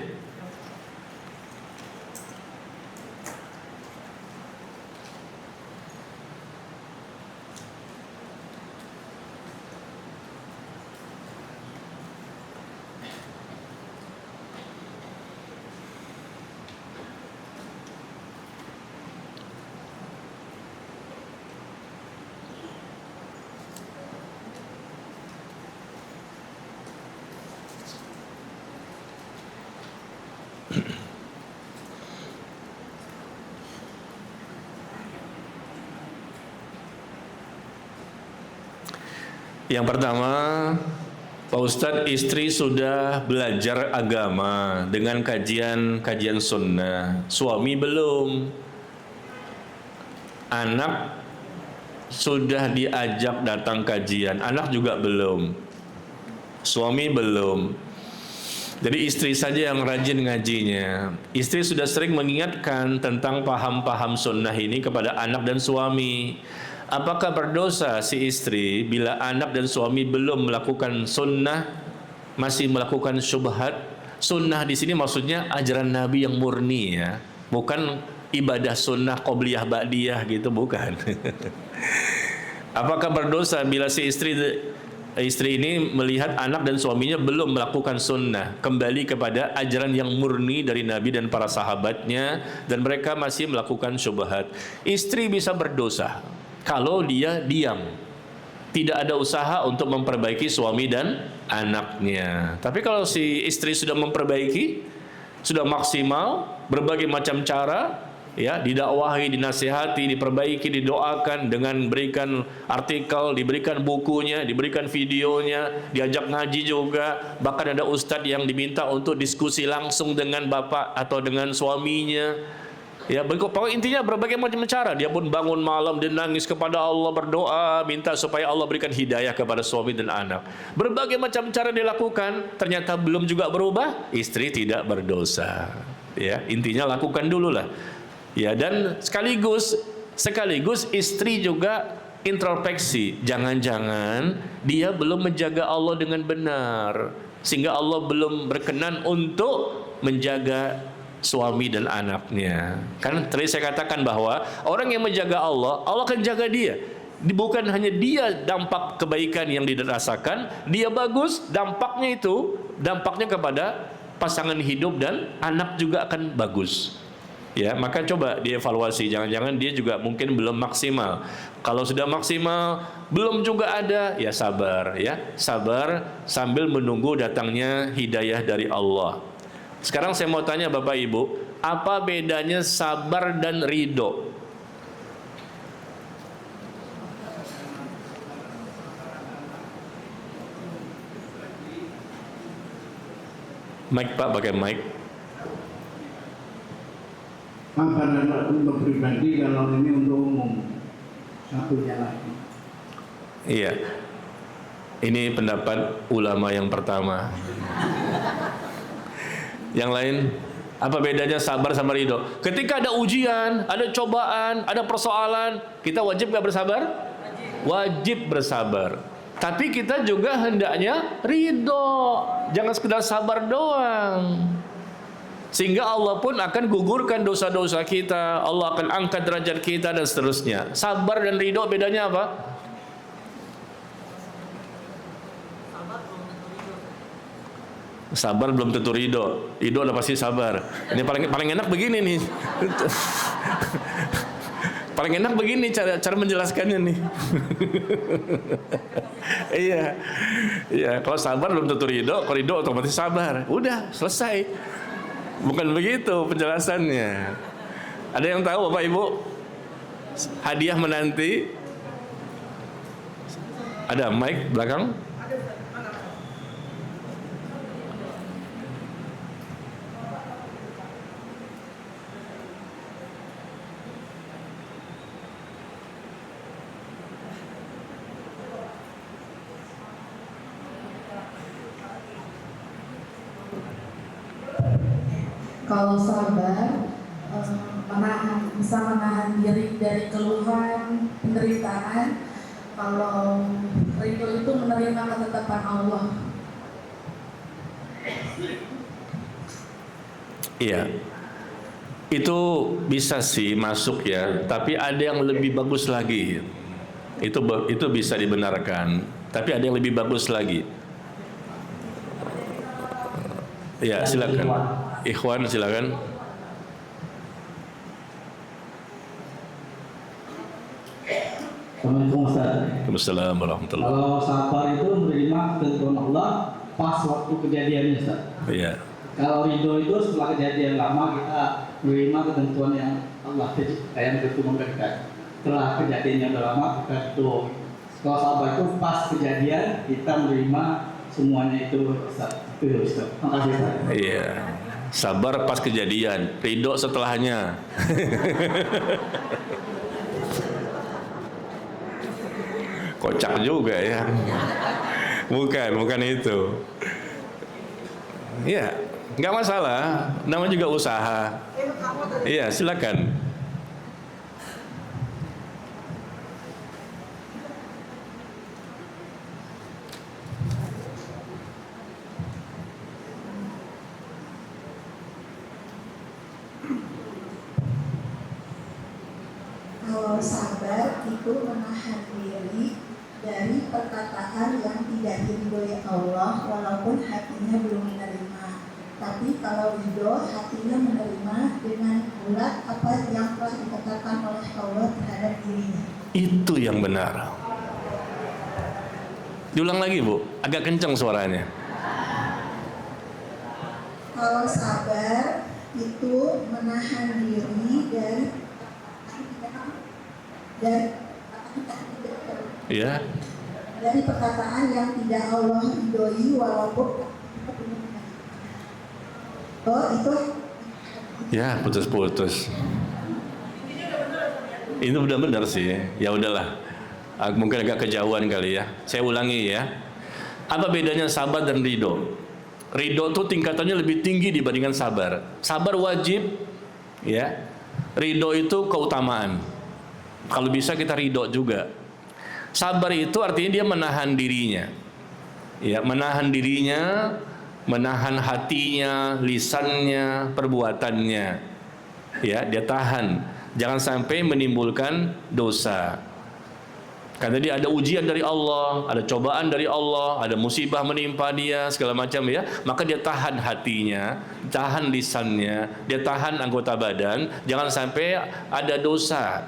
Speaker 1: Yang pertama, Pak Ustadz, istri sudah belajar agama dengan kajian sunnah, suami belum. Anak sudah diajak datang kajian, anak juga belum. Suami belum. Jadi istri saja yang rajin ngajinya. Istri sudah sering mengingatkan tentang paham-paham sunnah ini kepada anak dan suami. Apakah berdosa si istri bila anak dan suami belum melakukan sunnah, masih melakukan syubhat? Sunnah di sini maksudnya ajaran Nabi yang murni ya, bukan ibadah sunnah qobliyah ba'diyah gitu, bukan. Apakah berdosa bila si istri ini melihat anak dan suaminya belum melakukan sunnah, kembali kepada ajaran yang murni dari Nabi dan para sahabatnya, dan mereka masih melakukan syubhat? Istri bisa berdosa kalau dia diam, tidak ada usaha untuk memperbaiki suami dan anaknya. Tapi kalau si istri sudah memperbaiki, sudah maksimal, berbagai macam cara, ya, didakwahi, dinasihati, diperbaiki, didoakan dengan berikan artikel, diberikan bukunya, diberikan videonya, diajak ngaji juga, bahkan ada ustadz yang diminta untuk diskusi langsung dengan bapak atau dengan suaminya. Ya, pokoknya intinya berbagai macam cara. Dia pun bangun malam, dia nangis kepada Allah, berdoa, minta supaya Allah berikan hidayah kepada suami dan anak. Berbagai macam cara dilakukan, ternyata belum juga berubah, istri tidak berdosa. Ya, intinya lakukan dulu lah. Ya, dan sekaligus istri juga introspeksi. Jangan-jangan dia belum menjaga Allah dengan benar, sehingga Allah belum berkenan untuk menjaga suami dan anaknya. Kan tadi saya katakan bahwa orang yang menjaga Allah, Allah akan jaga dia. Bukan hanya dia dampak kebaikan yang dirasakan, dia bagus, dampaknya kepada pasangan hidup dan anak juga akan bagus. Ya, maka coba dievaluasi, jangan-jangan dia juga mungkin belum maksimal. Kalau sudah maksimal belum juga ada, ya sabar ya. Sabar sambil menunggu datangnya hidayah dari Allah. Sekarang saya mau tanya Bapak Ibu, apa bedanya sabar dan ridho? Mic Pak, pakai mic.
Speaker 4: Karena untuk pribadi, kalau ini untuk umum. Satunya lagi.
Speaker 1: Iya. Ini pendapat ulama yang pertama. Yang lain, apa bedanya sabar sama ridho? Ketika ada ujian, ada cobaan, ada persoalan, kita wajib gak bersabar? Wajib bersabar. Tapi kita juga hendaknya ridho, jangan sekedar sabar doang. Sehingga Allah pun akan gugurkan dosa-dosa kita, Allah akan angkat derajat kita dan seterusnya. Sabar dan ridho bedanya apa? Sabar belum tentu ridho. Ridho udah pasti sabar. Ini paling enak begini nih. Paling enak begini cara menjelaskannya nih. Iya. Iya, kalau sabar belum tentu ridho, kalau ridho otomatis sabar. Udah, selesai. Bukan begitu penjelasannya. Ada yang tahu Bapak Ibu? Hadiah menanti. Ada mic belakang?
Speaker 5: Kalau sabar bisa menahan diri dari keluhan, penderitaan. Kalau ridho itu menerima ketetapan Allah.
Speaker 1: Iya. Itu bisa sih masuk ya, tapi ada yang lebih bagus lagi. Itu bisa dibenarkan, tapi ada yang lebih bagus lagi. Ya, silakan. Ikhwan silakan.
Speaker 3: Assalamualaikum Ustaz.
Speaker 1: Waalaikumsalam warahmatullahi.
Speaker 3: Kalau sabar itu menerima ketentuan Allah pas waktu kejadiannya Ustaz.
Speaker 1: Iya.
Speaker 3: Kalau ridho itu setelah kejadian lama kita menerima ketentuan yang Allah yang itu memberikan. Setelah kejadiannya udah lama kita ridho. Kalau sabar itu pas kejadian kita menerima semuanya itu Ustaz. Itu Ustaz. Terima kasih Ustaz.
Speaker 1: Iya. Sabar pas kejadian, ridho setelahnya. Kocak juga ya. Bukan itu. Iya, nggak masalah. Namanya juga usaha. Iya, silakan.
Speaker 5: Kalau sabar itu menahan diri dari perkataan yang tidak diridhoi Allah walaupun hatinya belum menerima. Tapi kalau ridho, hatinya menerima dengan bulat apa yang telah dikatakan oleh Allah terhadap dirinya.
Speaker 1: Itu yang benar. Diulang lagi Bu, agak kencang suaranya.
Speaker 5: Kalau sabar itu menahan diri dari
Speaker 1: Ya,
Speaker 5: dari perkataan yang tidak Allah ridhoi walaupun itu
Speaker 1: ya putus-putus. Ini benar-benar sih. Ya udahlah. Mungkin agak kejauhan kali ya. Saya ulangi ya. Apa bedanya sabar dan ridho? Ridho itu tingkatannya lebih tinggi dibandingkan sabar. Sabar wajib, ya. Ridho itu keutamaan. Kalau bisa kita ridho juga. Sabar itu artinya dia menahan dirinya, ya, menahan dirinya, menahan hatinya, lisannya, perbuatannya, ya, dia tahan, jangan sampai menimbulkan dosa. Karena dia ada ujian dari Allah, ada cobaan dari Allah, ada musibah menimpa dia, segala macam ya, maka dia tahan hatinya, tahan lisannya, dia tahan anggota badan, jangan sampai ada dosa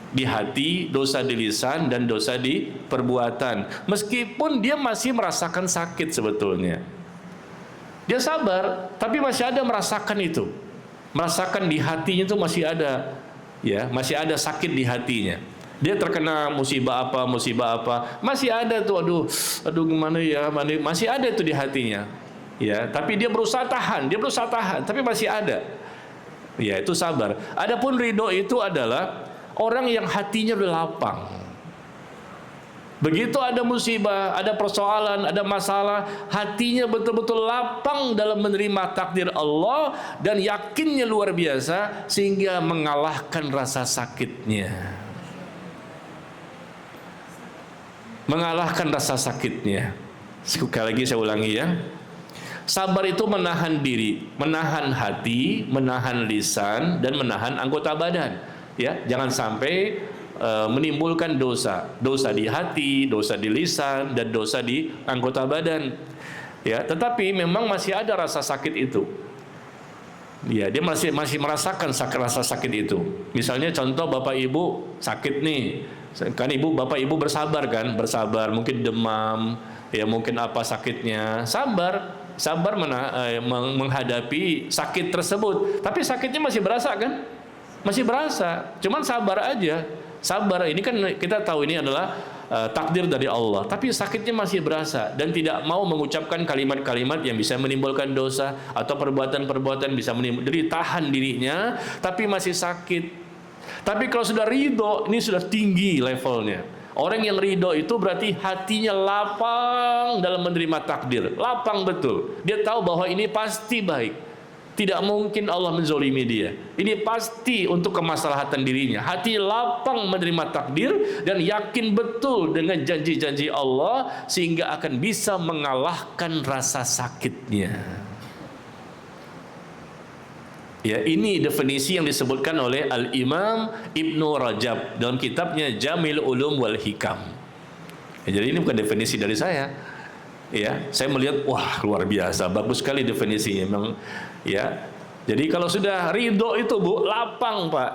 Speaker 1: di hati, dosa di lisan, dan dosa di perbuatan. Meskipun dia masih merasakan sakit sebetulnya. Dia sabar, tapi masih ada merasakan itu. Merasakan di hatinya itu masih ada, ya, masih ada sakit di hatinya. Dia terkena musibah apa, masih ada tuh, aduh gimana ya, masih ada itu di hatinya. Ya, tapi dia berusaha tahan, tapi masih ada. Ya, itu sabar. Adapun ridho itu adalah orang yang hatinya udah lapang. Begitu ada musibah, ada persoalan, ada masalah, hatinya betul-betul lapang dalam menerima takdir Allah dan yakinnya luar biasa sehingga mengalahkan rasa sakitnya. Mengalahkan rasa sakitnya. Sekali lagi saya ulangi ya. Sabar itu menahan diri, menahan hati, menahan lisan, dan menahan anggota badan. Ya, jangan sampai menimbulkan dosa di hati, dosa di lisan, dan dosa di anggota badan. Ya, tetapi memang masih ada rasa sakit itu. Ya, dia masih merasakan rasa sakit itu. Misalnya contoh bapak ibu sakit nih, kan bapak ibu bersabar kan, mungkin demam, ya mungkin apa sakitnya, sabar menghadapi sakit tersebut. Tapi sakitnya masih berasa kan? Masih berasa, cuman sabar aja. Sabar, ini kan kita tahu ini adalah takdir dari Allah, tapi sakitnya masih berasa dan tidak mau mengucapkan kalimat-kalimat yang bisa menimbulkan dosa atau perbuatan-perbuatan bisa menimbulkan. Jadi tahan dirinya, tapi masih sakit. Tapi kalau sudah ridho, ini sudah tinggi levelnya. Orang yang ridho itu berarti hatinya lapang dalam menerima takdir, lapang betul. Dia tahu bahwa ini pasti baik. Tidak mungkin Allah menzolimi dia. Ini pasti untuk kemaslahatan dirinya. Hati lapang menerima takdir dan yakin betul dengan janji-janji Allah sehingga akan bisa mengalahkan rasa sakitnya. Ya, ini definisi yang disebutkan oleh Al-Imam Ibnu Rajab dalam kitabnya Jamil Ulum wal Hikam. Ya, jadi ini bukan definisi dari saya. Ya, saya melihat wah luar biasa, bagus sekali definisinya memang. Ya, jadi kalau sudah ridho itu Bu, lapang Pak,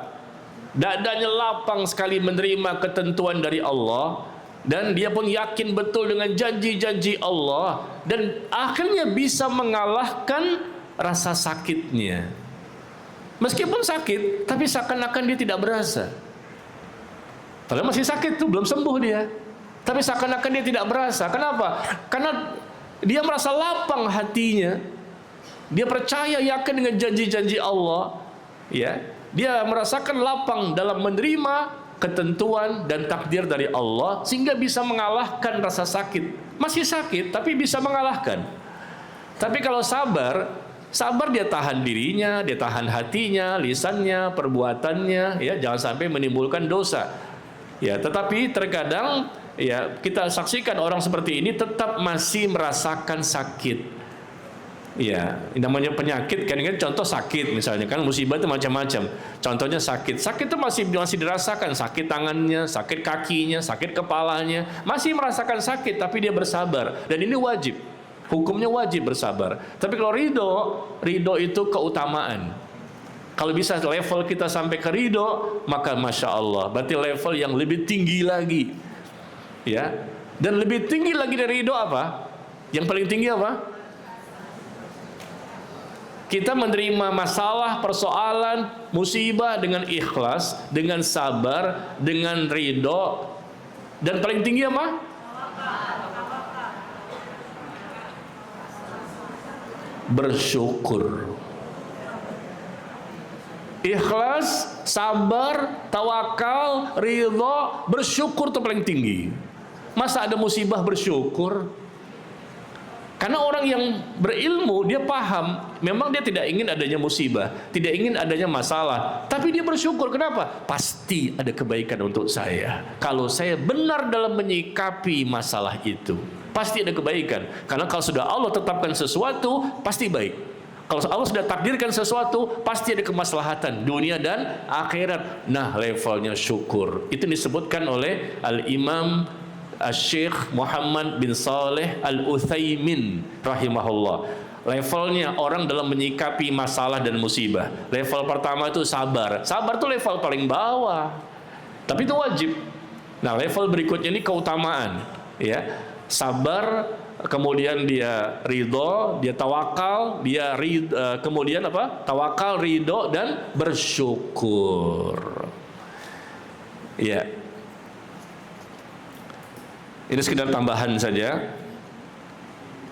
Speaker 1: dadanya lapang sekali menerima ketentuan dari Allah dan dia pun yakin betul dengan janji-janji Allah dan akhirnya bisa mengalahkan rasa sakitnya. Meskipun sakit, tapi seakan-akan dia tidak berasa. Padahal masih sakit tuh, belum sembuh dia. Tapi seakan-akan dia tidak berasa. Kenapa? Karena dia merasa lapang hatinya. Dia percaya, yakin dengan janji-janji Allah. Ya, dia merasakan lapang dalam menerima ketentuan dan takdir dari Allah sehingga bisa mengalahkan rasa sakit. Masih sakit, tapi bisa mengalahkan. Tapi kalau sabar dia tahan dirinya, dia tahan hatinya, lisannya, perbuatannya. Ya, jangan sampai menimbulkan dosa. Ya, tetapi terkadang ya kita saksikan orang seperti ini tetap masih merasakan sakit. Ya, namanya penyakit kan contoh sakit misalnya kan, musibah itu macam-macam. Contohnya sakit itu masih dirasakan, sakit tangannya, sakit kakinya, sakit kepalanya, masih merasakan sakit tapi dia bersabar dan ini wajib. Hukumnya wajib bersabar. Tapi kalau ridho itu keutamaan. Kalau bisa level kita sampai ke ridho, maka masya Allah, berarti level yang lebih tinggi lagi. Ya, dan lebih tinggi lagi dari ridho apa? Yang paling tinggi apa? Kita menerima masalah, persoalan, musibah dengan ikhlas, dengan sabar, dengan ridho, dan paling tinggi apa? Bersyukur. Ikhlas, sabar, tawakal, ridho, bersyukur itu paling tinggi. Masa ada musibah bersyukur? Karena orang yang berilmu dia paham, memang dia tidak ingin adanya musibah, tidak ingin adanya masalah, tapi dia bersyukur. Kenapa? Pasti ada kebaikan untuk saya. Kalau saya benar dalam menyikapi masalah itu, pasti ada kebaikan. Karena kalau sudah Allah tetapkan sesuatu, pasti baik. Kalau Allah sudah takdirkan sesuatu, pasti ada kemaslahatan dunia dan akhirat. Nah, levelnya syukur. Itu disebutkan oleh Al-Imam Syekh Muhammad bin Saleh Al-Utsaimin rahimahullah. Levelnya orang dalam menyikapi masalah dan musibah. Level pertama itu sabar. Sabar itu level paling bawah. Tapi itu wajib. Nah, level berikutnya ini keutamaan, ya. Sabar, kemudian dia ridho, dia tawakal, kemudian apa? Tawakal, ridho, dan bersyukur. Ya. Ini sekedar tambahan saja.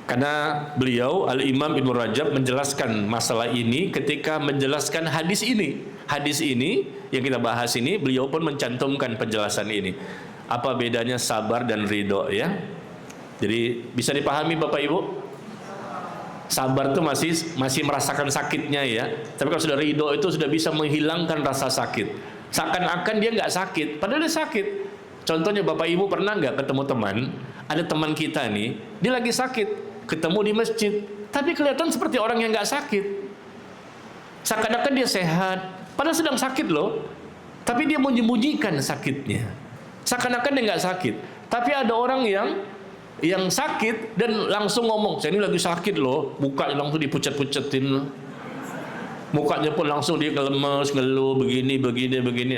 Speaker 1: Karena beliau Al-Imam Ibnu Rajab menjelaskan masalah ini ketika menjelaskan hadis ini. Hadis ini yang kita bahas ini, beliau pun mencantumkan penjelasan ini. Apa bedanya sabar dan ridho, ya? Jadi bisa dipahami Bapak Ibu? Sabar itu masih merasakan sakitnya, ya. Tapi kalau sudah ridho itu sudah bisa menghilangkan rasa sakit. Seakan-akan dia nggak sakit, padahal dia sakit. Contohnya Bapak Ibu pernah nggak ketemu teman? Ada teman kita nih, dia lagi sakit, ketemu di masjid. tapi kelihatan seperti orang yang nggak sakit. Seakan-akan dia sehat, padahal sedang sakit loh. Tapi dia menyembunyikan sakitnya. Seakan-akan dia nggak sakit. Tapi ada orang yang sakit dan langsung ngomong, saya ini lagi sakit loh. Mukanya langsung dipucat-pucetin. Mukanya pun langsung dia lemes, ngeluh, begini.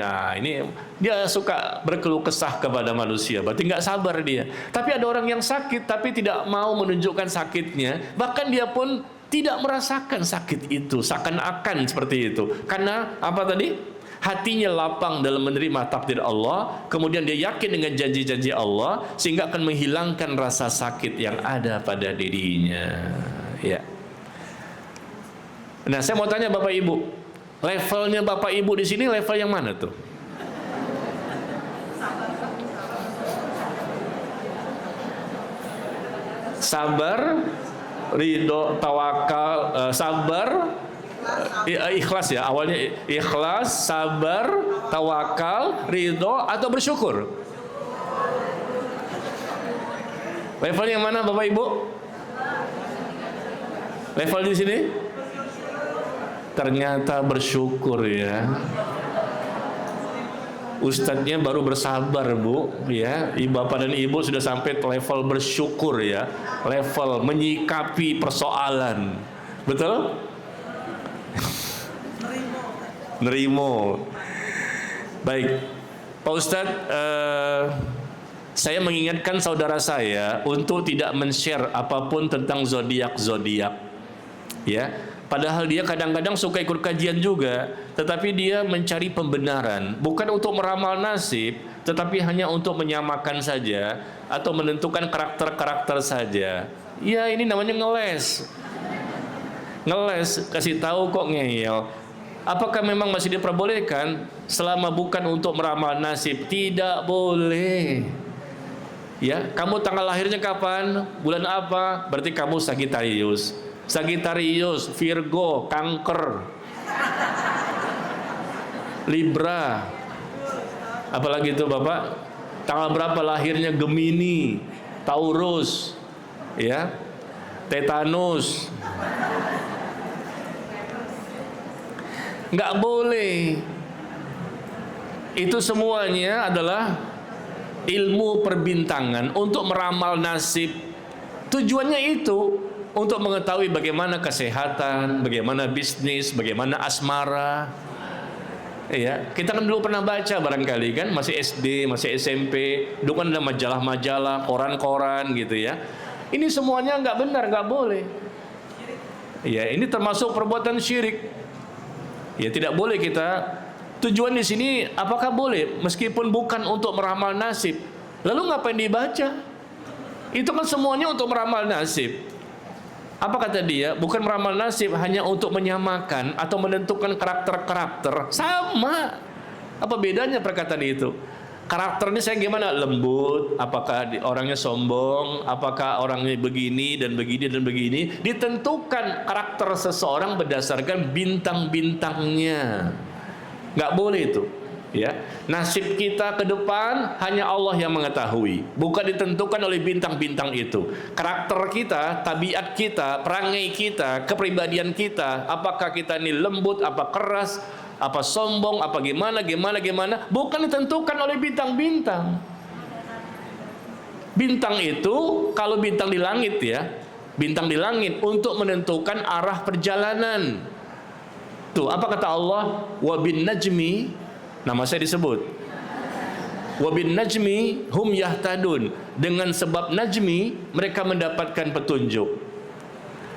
Speaker 1: Nah, ini dia suka berkeluh kesah kepada manusia. Berarti nggak sabar dia. Tapi ada orang yang sakit, tapi tidak mau menunjukkan sakitnya. Bahkan dia pun tidak merasakan sakit itu. Seakan-akan seperti itu. Karena apa tadi? Hatinya lapang dalam menerima takdir Allah. Kemudian dia yakin dengan janji-janji Allah. Sehingga akan menghilangkan rasa sakit yang ada pada dirinya. Ya. Nah, saya mau tanya Bapak Ibu, levelnya Bapak Ibu di sini level yang mana tuh? Sabar, ridho, tawakal, sabar, ikhlas ya. Awalnya ikhlas, sabar, tawakal, ridho, atau bersyukur. Level yang mana Bapak Ibu? Level di sini? Ternyata bersyukur ya. Ustadznya baru bersabar Bu ya. Bapak dan Ibu sudah sampai level bersyukur ya. Level menyikapi persoalan. Betul? Nerimo. Baik Pak Ustadz, saya mengingatkan saudara saya untuk tidak men-share apapun tentang zodiak ya. Padahal dia kadang-kadang suka ikut kajian juga, tetapi dia mencari pembenaran, bukan untuk meramal nasib, tetapi hanya untuk menyamakan saja atau menentukan karakter-karakter saja. Ya, ini namanya ngeles. Ngeles, kasih tahu kok ngeyel. Apakah memang masih diperbolehkan selama bukan untuk meramal nasib? Tidak boleh. Ya, kamu tanggal lahirnya kapan? Bulan apa? Berarti kamu Sagittarius. Sagittarius, Virgo, Kanker, Libra. Apalagi itu Bapak? Tanggal berapa lahirnya? Gemini, Taurus, ya, Tetanus. Nggak boleh. Itu semuanya adalah ilmu perbintangan untuk meramal nasib. Tujuannya itu untuk mengetahui bagaimana kesehatan, bagaimana bisnis, bagaimana asmara. Ya, kita kan dulu pernah baca barangkali kan, masih SD, masih SMP, dulu kan ada majalah-majalah, koran-koran gitu ya. Ini semuanya nggak benar, nggak boleh. Ya, ini termasuk perbuatan syirik. Ya, tidak boleh kita. Tujuan di sini apakah boleh meskipun bukan untuk meramal nasib? Lalu ngapain dibaca? Itu kan semuanya untuk meramal nasib. Apa kata dia? Bukan meramal nasib, hanya untuk menyamakan atau menentukan karakter-karakter. Sama. Apa bedanya perkataan itu? Karakternya saya gimana? Lembut, apakah orangnya sombong, apakah orangnya begini dan begini dan begini. Ditentukan karakter seseorang berdasarkan bintang-bintangnya. Nggak boleh itu. Ya, nasib kita ke depan hanya Allah yang mengetahui, bukan ditentukan oleh bintang-bintang itu. Karakter kita, tabiat kita, perangai kita, kepribadian kita, apakah kita ini lembut, apa keras, apa sombong, apa gimana, bukan ditentukan oleh bintang-bintang. Bintang itu, kalau bintang di langit ya, bintang di langit untuk menentukan arah perjalanan. Tuh, apa kata Allah? Wa bin najmi, nama saya disebut. Wabin najmi hum yahtadun. Dengan sebab najmi mereka mendapatkan petunjuk.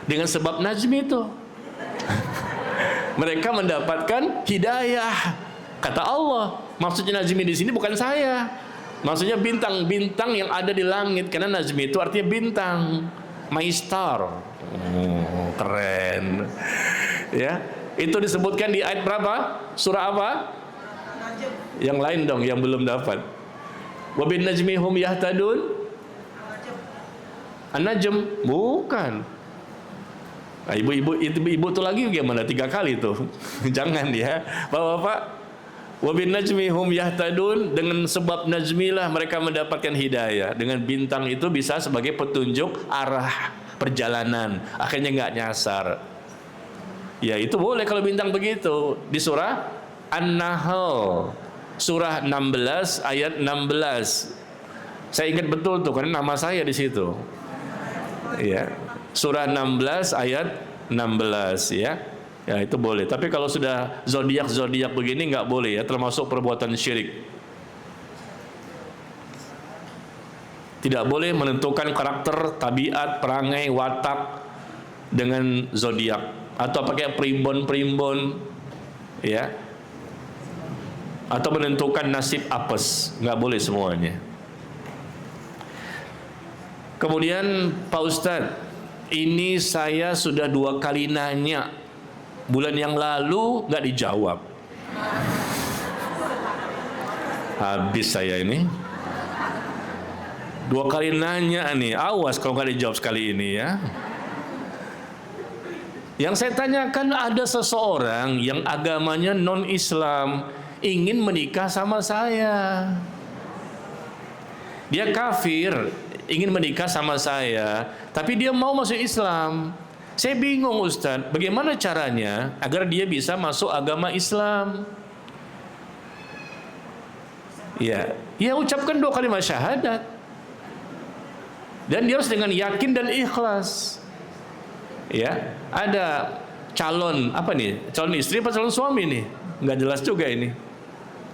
Speaker 1: Dengan sebab najmi itu mereka mendapatkan hidayah. Kata Allah. Maksudnya najmi di sini bukan saya. Maksudnya bintang-bintang yang ada di langit. Karena najmi itu artinya bintang. My star. Oh, keren. Ya, itu disebutkan di ayat berapa? Surah apa? Yang lain dong yang belum dapat. Wa bin najmi hum yahtadun. An-Najm bukan. Nah, ibu-ibu itu lagi gimana? 3 kali tuh. Jangan ya. Bapak-bapak, wa bin najmi hum yahtadun, dengan sebab najmilah mereka mendapatkan hidayah. Dengan bintang itu bisa sebagai petunjuk arah perjalanan, akhirnya nggak nyasar. Ya itu boleh kalau bintang begitu. Di surah An-Nahl, surah 16 ayat 16. Saya ingat betul tuh karena nama saya di situ. Ya, surah 16 ayat 16 ya. Ya itu boleh. Tapi kalau sudah zodiak begini nggak boleh ya, termasuk perbuatan syirik. Tidak boleh menentukan karakter, tabiat, perangai, watak dengan zodiak atau pakai primbon, ya, atau menentukan nasib apes, nggak boleh semuanya. Kemudian Pak Ustadz, ini saya sudah 2 kali nanya, bulan yang lalu nggak dijawab. Habis saya ini. 2 kali nanya nih, awas kalau nggak dijawab sekali ini ya. Yang saya tanyakan, ada seseorang yang agamanya non-Islam ingin menikah sama saya. Dia kafir, ingin menikah sama saya, tapi dia mau masuk Islam. Saya bingung Ustadz, bagaimana caranya agar dia bisa masuk agama Islam? Ya ucapkan 2 kalimat syahadat. Dan dia harus dengan yakin dan ikhlas. Ya, ada calon apa nih? Calon istri apa calon suami nih? Nggak jelas juga ini.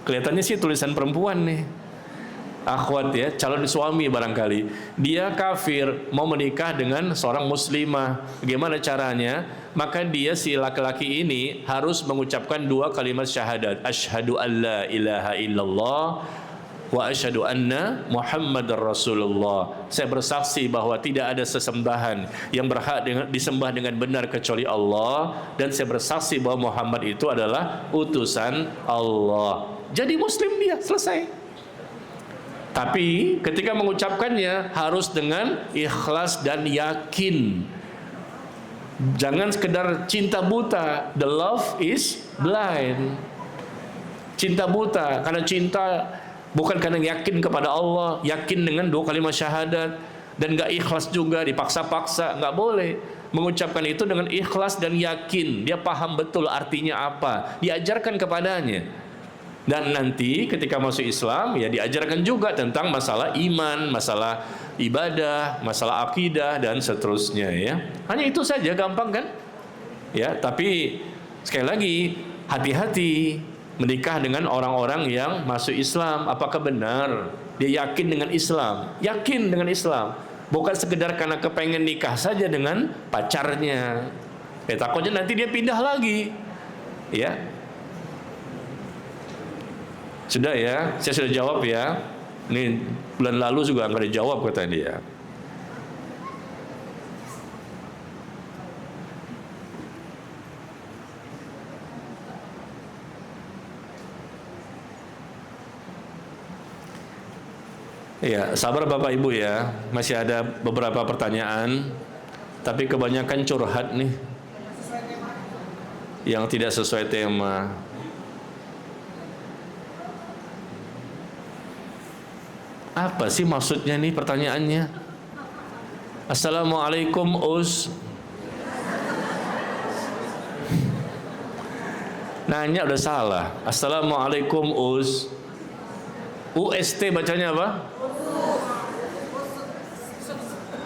Speaker 1: Kelihatannya sih tulisan perempuan nih. Akhwat ya, calon suami barangkali. Dia kafir, mau menikah dengan seorang muslimah. Bagaimana caranya? Maka dia si laki-laki ini harus mengucapkan 2 kalimat syahadat. Asyhadu an la ilaha illallah wa asyhadu anna Muhammadar Rasulullah. Saya bersaksi bahwa tidak ada sesembahan yang berhak disembah dengan benar kecuali Allah, dan saya bersaksi bahwa Muhammad itu adalah utusan Allah. Jadi muslim dia, selesai. Tapi ketika mengucapkannya harus dengan ikhlas dan yakin. Jangan sekedar cinta buta. The love is blind. Cinta buta karena cinta, bukan karena yakin kepada Allah, yakin dengan 2 kalimat syahadat, dan gak ikhlas juga, dipaksa-paksa, gak boleh. Mengucapkan itu dengan ikhlas dan yakin, dia paham betul artinya apa, diajarkan kepadanya. Dan nanti ketika masuk Islam, ya diajarkan juga tentang masalah iman, masalah ibadah, masalah akidah, dan seterusnya ya. Hanya itu saja, gampang kan? Ya, tapi sekali lagi, hati-hati menikah dengan orang-orang yang masuk Islam. Apakah benar dia yakin dengan Islam? Yakin dengan Islam, bukan sekedar karena kepengen nikah saja dengan pacarnya. Takutnya nanti dia pindah lagi. Ya, sudah ya, saya sudah jawab ya. Ini bulan lalu juga nggak dijawab kata dia. Ya, sabar Bapak Ibu ya. Masih ada beberapa pertanyaan, tapi kebanyakan curhat nih, yang tidak sesuai tema. Apa sih maksudnya nih pertanyaannya? Assalamualaikum Us. Nanya udah salah. Assalamualaikum Us. UST bacanya apa?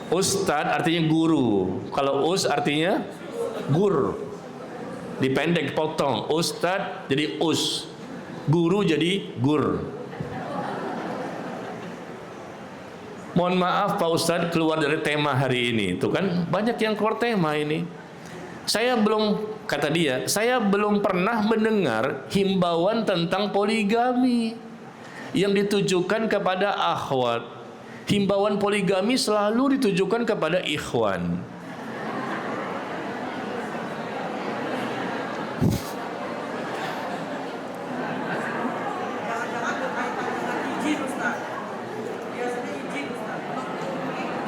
Speaker 1: Ustadz artinya guru. Kalau us artinya gur, dipendek, potong. Ustadz jadi us, guru jadi gur. Mohon maaf Pak Ustadz, keluar dari tema hari ini. Itu kan banyak yang keluar tema ini. Saya belum, kata dia, saya belum pernah mendengar himbauan tentang poligami yang ditujukan kepada akhwat. Himbauan poligami selalu ditujukan kepada ikhwan.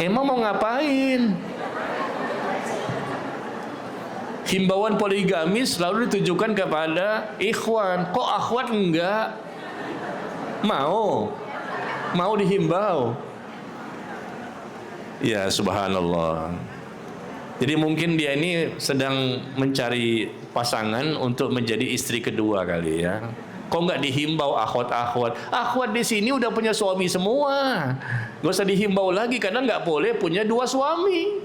Speaker 1: Emang mau ngapain? Himbauan poligami selalu ditujukan kepada ikhwan. Kok akhwat enggak? Mau dihimbau. Ya subhanallah. Jadi mungkin dia ini sedang mencari pasangan untuk menjadi istri kedua kali ya. Kok nggak dihimbau akhwat-akhwat? Akhwat di sini udah punya suami semua. Nggak usah dihimbau lagi karena nggak boleh punya 2 suami.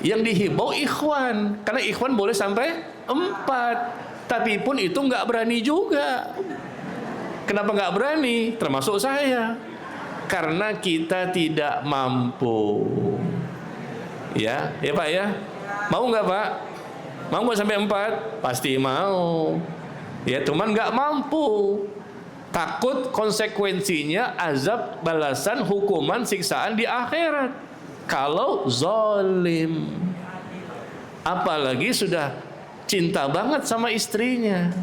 Speaker 1: Yang dihimbau ikhwan, karena ikhwan boleh sampai 4. Tapi pun itu nggak berani juga. Kenapa nggak berani? Termasuk saya. Karena kita tidak mampu. Ya Pak ya. Mau nggak Pak? Mau nggak sampai 4? Pasti mau. Ya, cuman nggak mampu. Takut konsekuensinya azab, balasan, hukuman, siksaan di akhirat. Kalau zalim. Apalagi sudah cinta banget sama istrinya.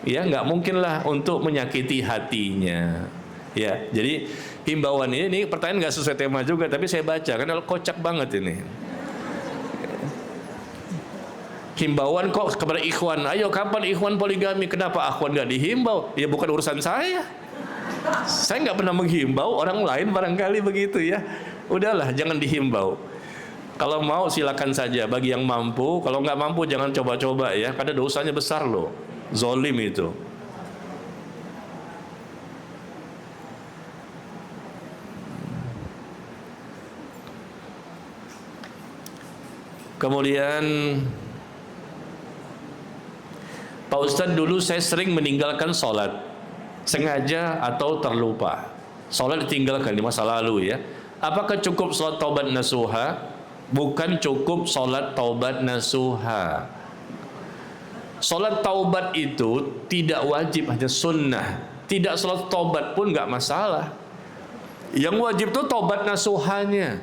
Speaker 1: Ya, nggak mungkin lah untuk menyakiti hatinya. Ya, jadi himbauan ini pertanyaan nggak sesuai tema juga, tapi saya baca karena kocak banget ini. Himbauan kok kepada ikhwan, ayo kapan ikhwan poligami? Kenapa akhwan nggak dihimbau? Ya bukan urusan saya. Saya nggak pernah menghimbau, orang lain barangkali begitu ya. Udahlah, jangan dihimbau. Kalau mau silakan saja bagi yang mampu. Kalau nggak mampu jangan coba-coba ya, karena dosanya besar loh. Zolim itu. Kemudian Pak Ustadz, dulu saya sering meninggalkan sholat sengaja atau terlupa. Sholat ditinggalkan di masa lalu ya. Apakah cukup sholat taubat nasuha? Bukan cukup sholat taubat nasuha. Sholat taubat itu tidak wajib, hanya sunnah. Tidak sholat taubat pun nggak masalah. Yang wajib itu taubat nasuhanya,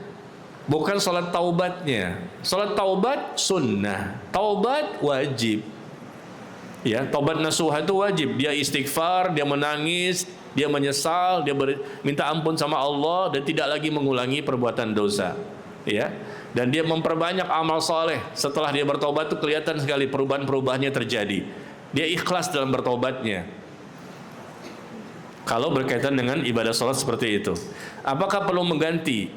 Speaker 1: bukan sholat taubatnya. Sholat taubat sunnah, taubat wajib. Ya, taubat nasuha itu wajib. Dia istighfar, dia menangis, dia menyesal, dia minta ampun sama Allah dan tidak lagi mengulangi perbuatan dosa. Ya, dan dia memperbanyak amal soleh. Setelah dia bertobat itu kelihatan sekali perubahan-perubahannya terjadi. Dia ikhlas dalam bertobatnya. Kalau berkaitan dengan ibadah sholat seperti itu, apakah perlu mengganti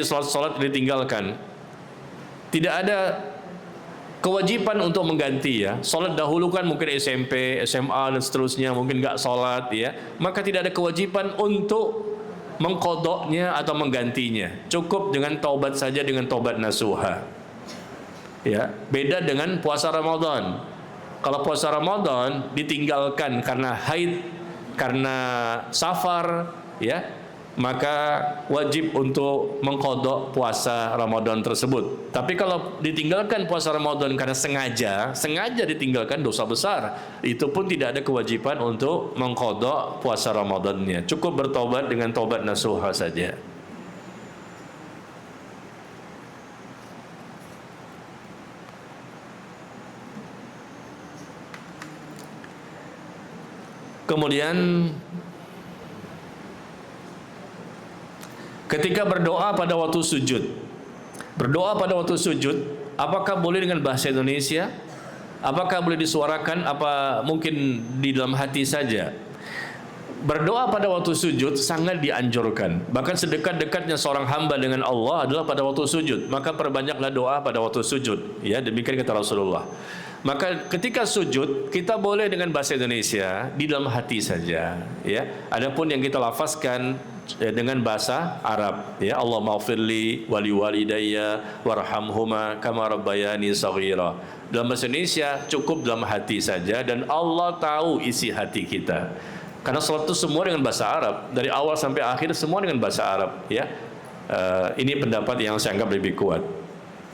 Speaker 1: sholat ditinggalkan? Tidak ada kewajiban untuk mengganti ya. Sholat dahulu kan mungkin SMP, SMA dan seterusnya mungkin nggak sholat ya. Maka tidak ada kewajiban untuk mengkodoknya atau menggantinya. Cukup dengan taubat saja, dengan taubat nasuha. Ya, beda dengan puasa Ramadan. Kalau puasa Ramadan ditinggalkan karena haid, karena safar, ya, maka wajib untuk mengkodok puasa Ramadan tersebut. Tapi kalau ditinggalkan puasa Ramadan karena sengaja ditinggalkan, dosa besar. Itu pun tidak ada kewajiban untuk mengkodok puasa Ramadannya. Cukup bertobat dengan tobat nasuha saja. Kemudian ketika berdoa pada waktu sujud, apakah boleh dengan bahasa Indonesia? Apakah boleh disuarakan? Apa mungkin di dalam hati saja? Berdoa pada waktu sujud sangat dianjurkan. Bahkan sedekat-dekatnya seorang hamba dengan Allah adalah pada waktu sujud. Maka perbanyaklah doa pada waktu sujud. Ya, demikian kata Rasulullah. Maka ketika sujud kita boleh dengan bahasa Indonesia di dalam hati saja. Ya, adapun yang kita lafazkan dengan bahasa Arab, ya, Allahumma ighfirli wa liwalidayya warhamhuma kama rabbayani shaghira. Dalam bahasa Indonesia cukup dalam hati saja dan Allah tahu isi hati kita. Karena salat itu semua dengan bahasa Arab, dari awal sampai akhir semua dengan bahasa Arab, ya. Ini pendapat yang saya anggap lebih kuat.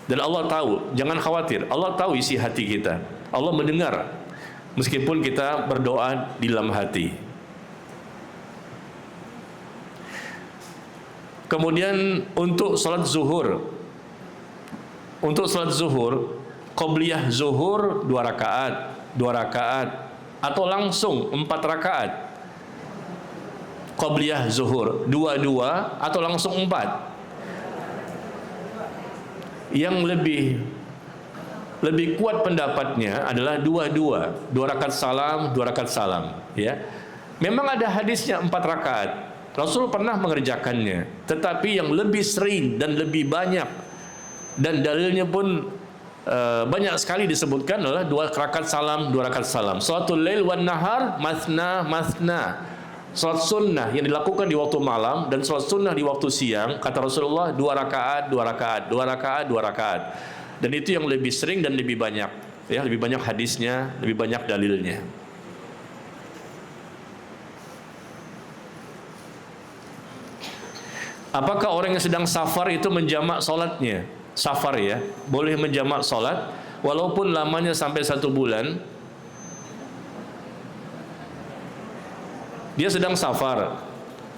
Speaker 1: Dan Allah tahu, jangan khawatir, Allah tahu isi hati kita. Allah mendengar meskipun kita berdoa di dalam hati. Kemudian untuk salat zuhur, qobliyah zuhur 2 rakaat atau langsung 4 rakaat. Qobliyah zuhur 2 atau langsung 4. Yang lebih kuat pendapatnya adalah 2 rakaat salam, 2 rakaat salam, ya. Memang ada hadisnya 4 rakaat. Rasul pernah mengerjakannya, tetapi yang lebih sering dan lebih banyak Dan dalilnya pun banyak sekali disebutkan adalah 2 rakaat salam, 2 rakaat salam. Salatul lail wan nahar mathna mathna. Salat sunnah yang dilakukan di waktu malam dan salat sunnah di waktu siang, kata Rasulullah 2 rakaat, 2 rakaat, 2 rakaat, 2 rakaat. Dan itu yang lebih sering dan lebih banyak, ya, lebih banyak hadisnya, lebih banyak dalilnya. Apakah orang yang sedang safar itu menjamak salatnya? Safar ya, boleh menjamak salat walaupun lamanya sampai 1 bulan. Dia sedang safar.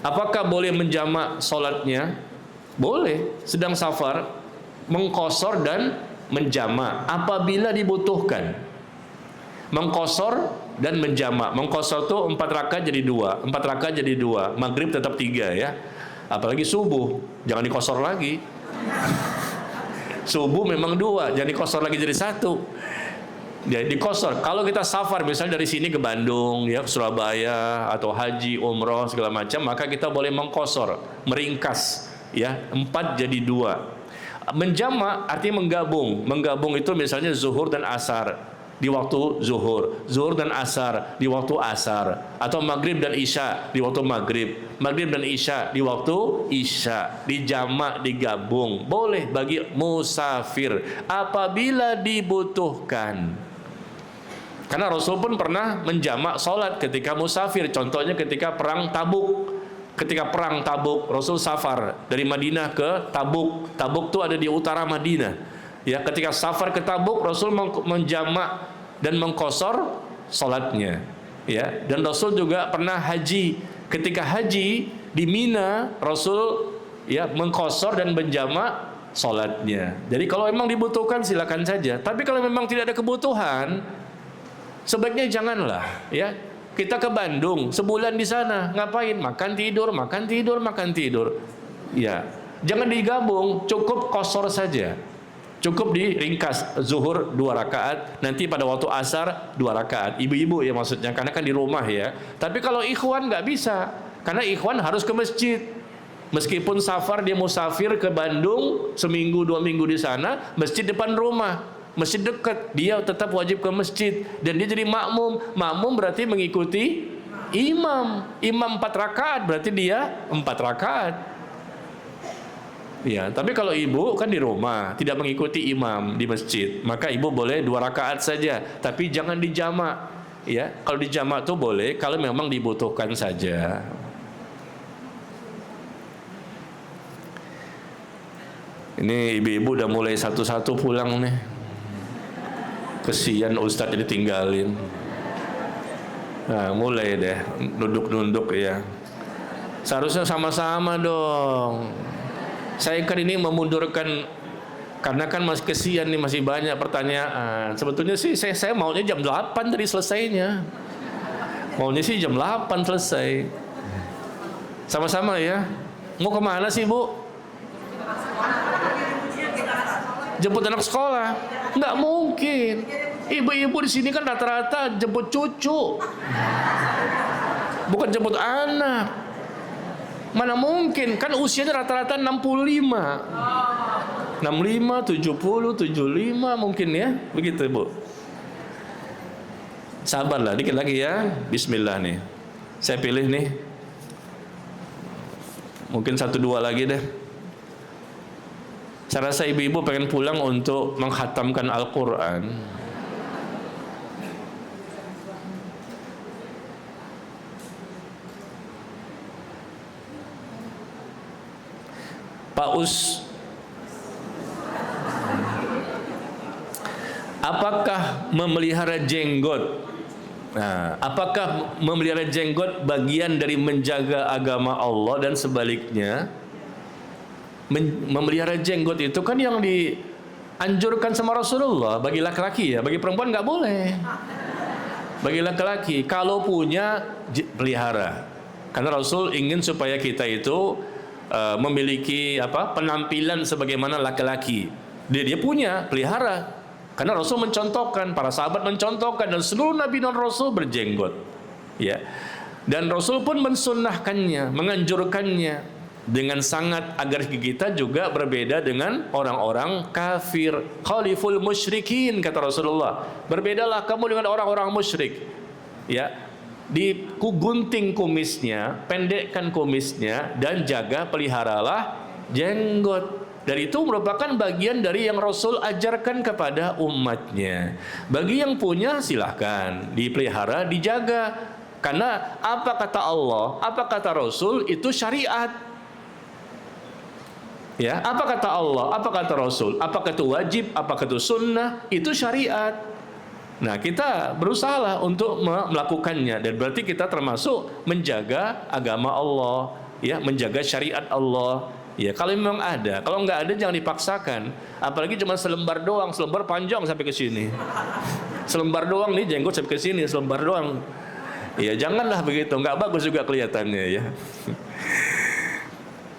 Speaker 1: Apakah boleh menjamak salatnya? Boleh, sedang safar, mengqasar dan menjamak apabila dibutuhkan. Mengqasar dan menjamak. Mengqasar itu 4 rakaat jadi 2, 4 rakaat jadi 2, maghrib tetap 3 ya. Apalagi subuh, jangan dikosor lagi. Subuh memang 2, jangan dikosor lagi jadi 1. Jadi dikosor. Kalau kita safar misalnya dari sini ke Bandung, ya, ke Surabaya atau haji, umroh segala macam, maka kita boleh mengkosor, meringkas, ya, 4 jadi 2. Menjamak artinya menggabung. Menggabung itu misalnya zuhur dan asar di waktu zuhur, zuhur dan asar di waktu asar, atau maghrib dan isya di waktu maghrib, maghrib dan isya di waktu isya, dijamak, digabung. Boleh bagi musafir apabila dibutuhkan. Karena Rasul pun pernah menjamak salat ketika musafir. Contohnya ketika perang Tabuk. Ketika perang Tabuk, Rasul safar dari Madinah ke Tabuk. Tabuk itu ada di utara Madinah. Ya, ketika safar ke Tabuk, Rasul menjamak dan mengqasar salatnya. Ya, dan Rasul juga pernah haji. Ketika haji di Mina, Rasul ya mengqasar dan menjamak salatnya. Jadi kalau memang dibutuhkan silakan saja. Tapi kalau memang tidak ada kebutuhan, sebaiknya janganlah. Ya, kita ke Bandung sebulan di sana, ngapain? Makan tidur, makan tidur, makan tidur. Ya, jangan digabung, cukup qasar saja. Cukup diringkas, zuhur 2 rakaat, nanti pada waktu asar 2 rakaat. Ibu-ibu ya maksudnya, karena kan di rumah ya. Tapi kalau ikhwan nggak bisa, karena ikhwan harus ke masjid. Meskipun safar, dia musafir ke Bandung, seminggu 2 minggu di sana, masjid depan rumah, masjid dekat, dia tetap wajib ke masjid. Dan dia jadi makmum. Makmum berarti mengikuti imam. Imam 4 rakaat, berarti dia 4 rakaat. Ya, tapi kalau ibu kan di rumah, tidak mengikuti imam di masjid, maka ibu boleh 2 rakaat saja, tapi jangan dijamak. Ya, kalau dijamak tuh boleh kalau memang dibutuhkan saja. Ini ibu-ibu udah mulai satu-satu pulang nih. Kesian Ustadz ditinggalin. Nah, mulai deh nunduk-nunduk ya. Seharusnya sama-sama dong. Saya kan ini memundurkan karena kan masih kesian nih, masih banyak pertanyaan. Sebetulnya sih saya maunya jam 8 tadi selesainya. Maunya sih jam 8 selesai. Sama-sama ya. Mau kemana sih Bu? Jemput anak sekolah? Nggak mungkin. Ibu-ibu di sini kan rata-rata jemput cucu, bukan jemput anak. Mana mungkin, kan usianya rata-rata 65, 70, 75 mungkin ya, begitu Bu. Sabarlah dikit lagi ya. Bismillah nih. Saya pilih nih. Mungkin 1-2 lagi deh. Saya rasa ibu-ibu pengen pulang untuk menghatamkan Al-Quran. Pak Us, apakah memelihara jenggot? Nah, apakah memelihara jenggot bagian dari menjaga agama Allah dan sebaliknya? Memelihara jenggot itu kan yang dianjurkan sama Rasulullah bagi laki-laki ya, bagi perempuan nggak boleh. Bagi laki-laki kalau punya pelihara, karena Rasul ingin supaya kita itu memiliki penampilan sebagaimana laki-laki. Dia punya pelihara, karena Rasul mencontohkan, para sahabat mencontohkan, dan seluruh Nabi dan Rasul berjenggot. Ya, dan Rasul pun mensunnahkannya, menganjurkannya. dengan sangat agar kita juga berbeda dengan orang-orang kafir. Khaliful musyrikin, kata Rasulullah. Berbedalah kamu dengan orang-orang musyrik. Ya, digunting kumisnya, pendekkan kumisnya, dan jaga peliharalah jenggot. Dan itu merupakan bagian dari yang Rasul ajarkan kepada umatnya. Bagi yang punya silahkan dipelihara, dijaga. Karena apa kata Allah, apa kata Rasul itu syariat. Ya, apa kata Allah, apa kata Rasul, apa kata wajib, apa kata sunnah, itu syariat. Nah, kita berusaha untuk melakukannya, dan berarti kita termasuk menjaga agama Allah, ya, menjaga syariat Allah. Ya, kalau memang ada, kalau nggak ada jangan dipaksakan. Apalagi cuma selembar doang, selembar panjang sampai ke sini. Selembar doang nih jenggot sampai ke sini, selembar doang. Ya, janganlah begitu, nggak bagus juga kelihatannya ya.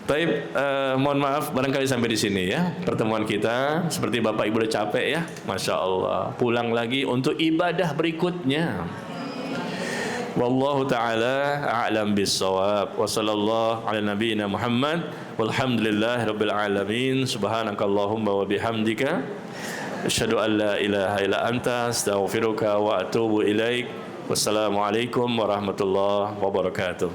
Speaker 1: Baik, mohon maaf barangkali sampai di sini ya pertemuan kita. Seperti Bapak Ibu udah capek ya, Masya Allah. Pulang lagi untuk ibadah berikutnya. Wallahu ta'ala a'lam bis-shawab. Wa sallallahu ala nabiyyina Muhammad walhamdulillahi rabbil alamin. Subhanakallahumma wa bihamdika asyhadu an la ilaha illa anta astaghfiruka wa atubu ilaik. Wassalamualaikum warahmatullahi wabarakatuh.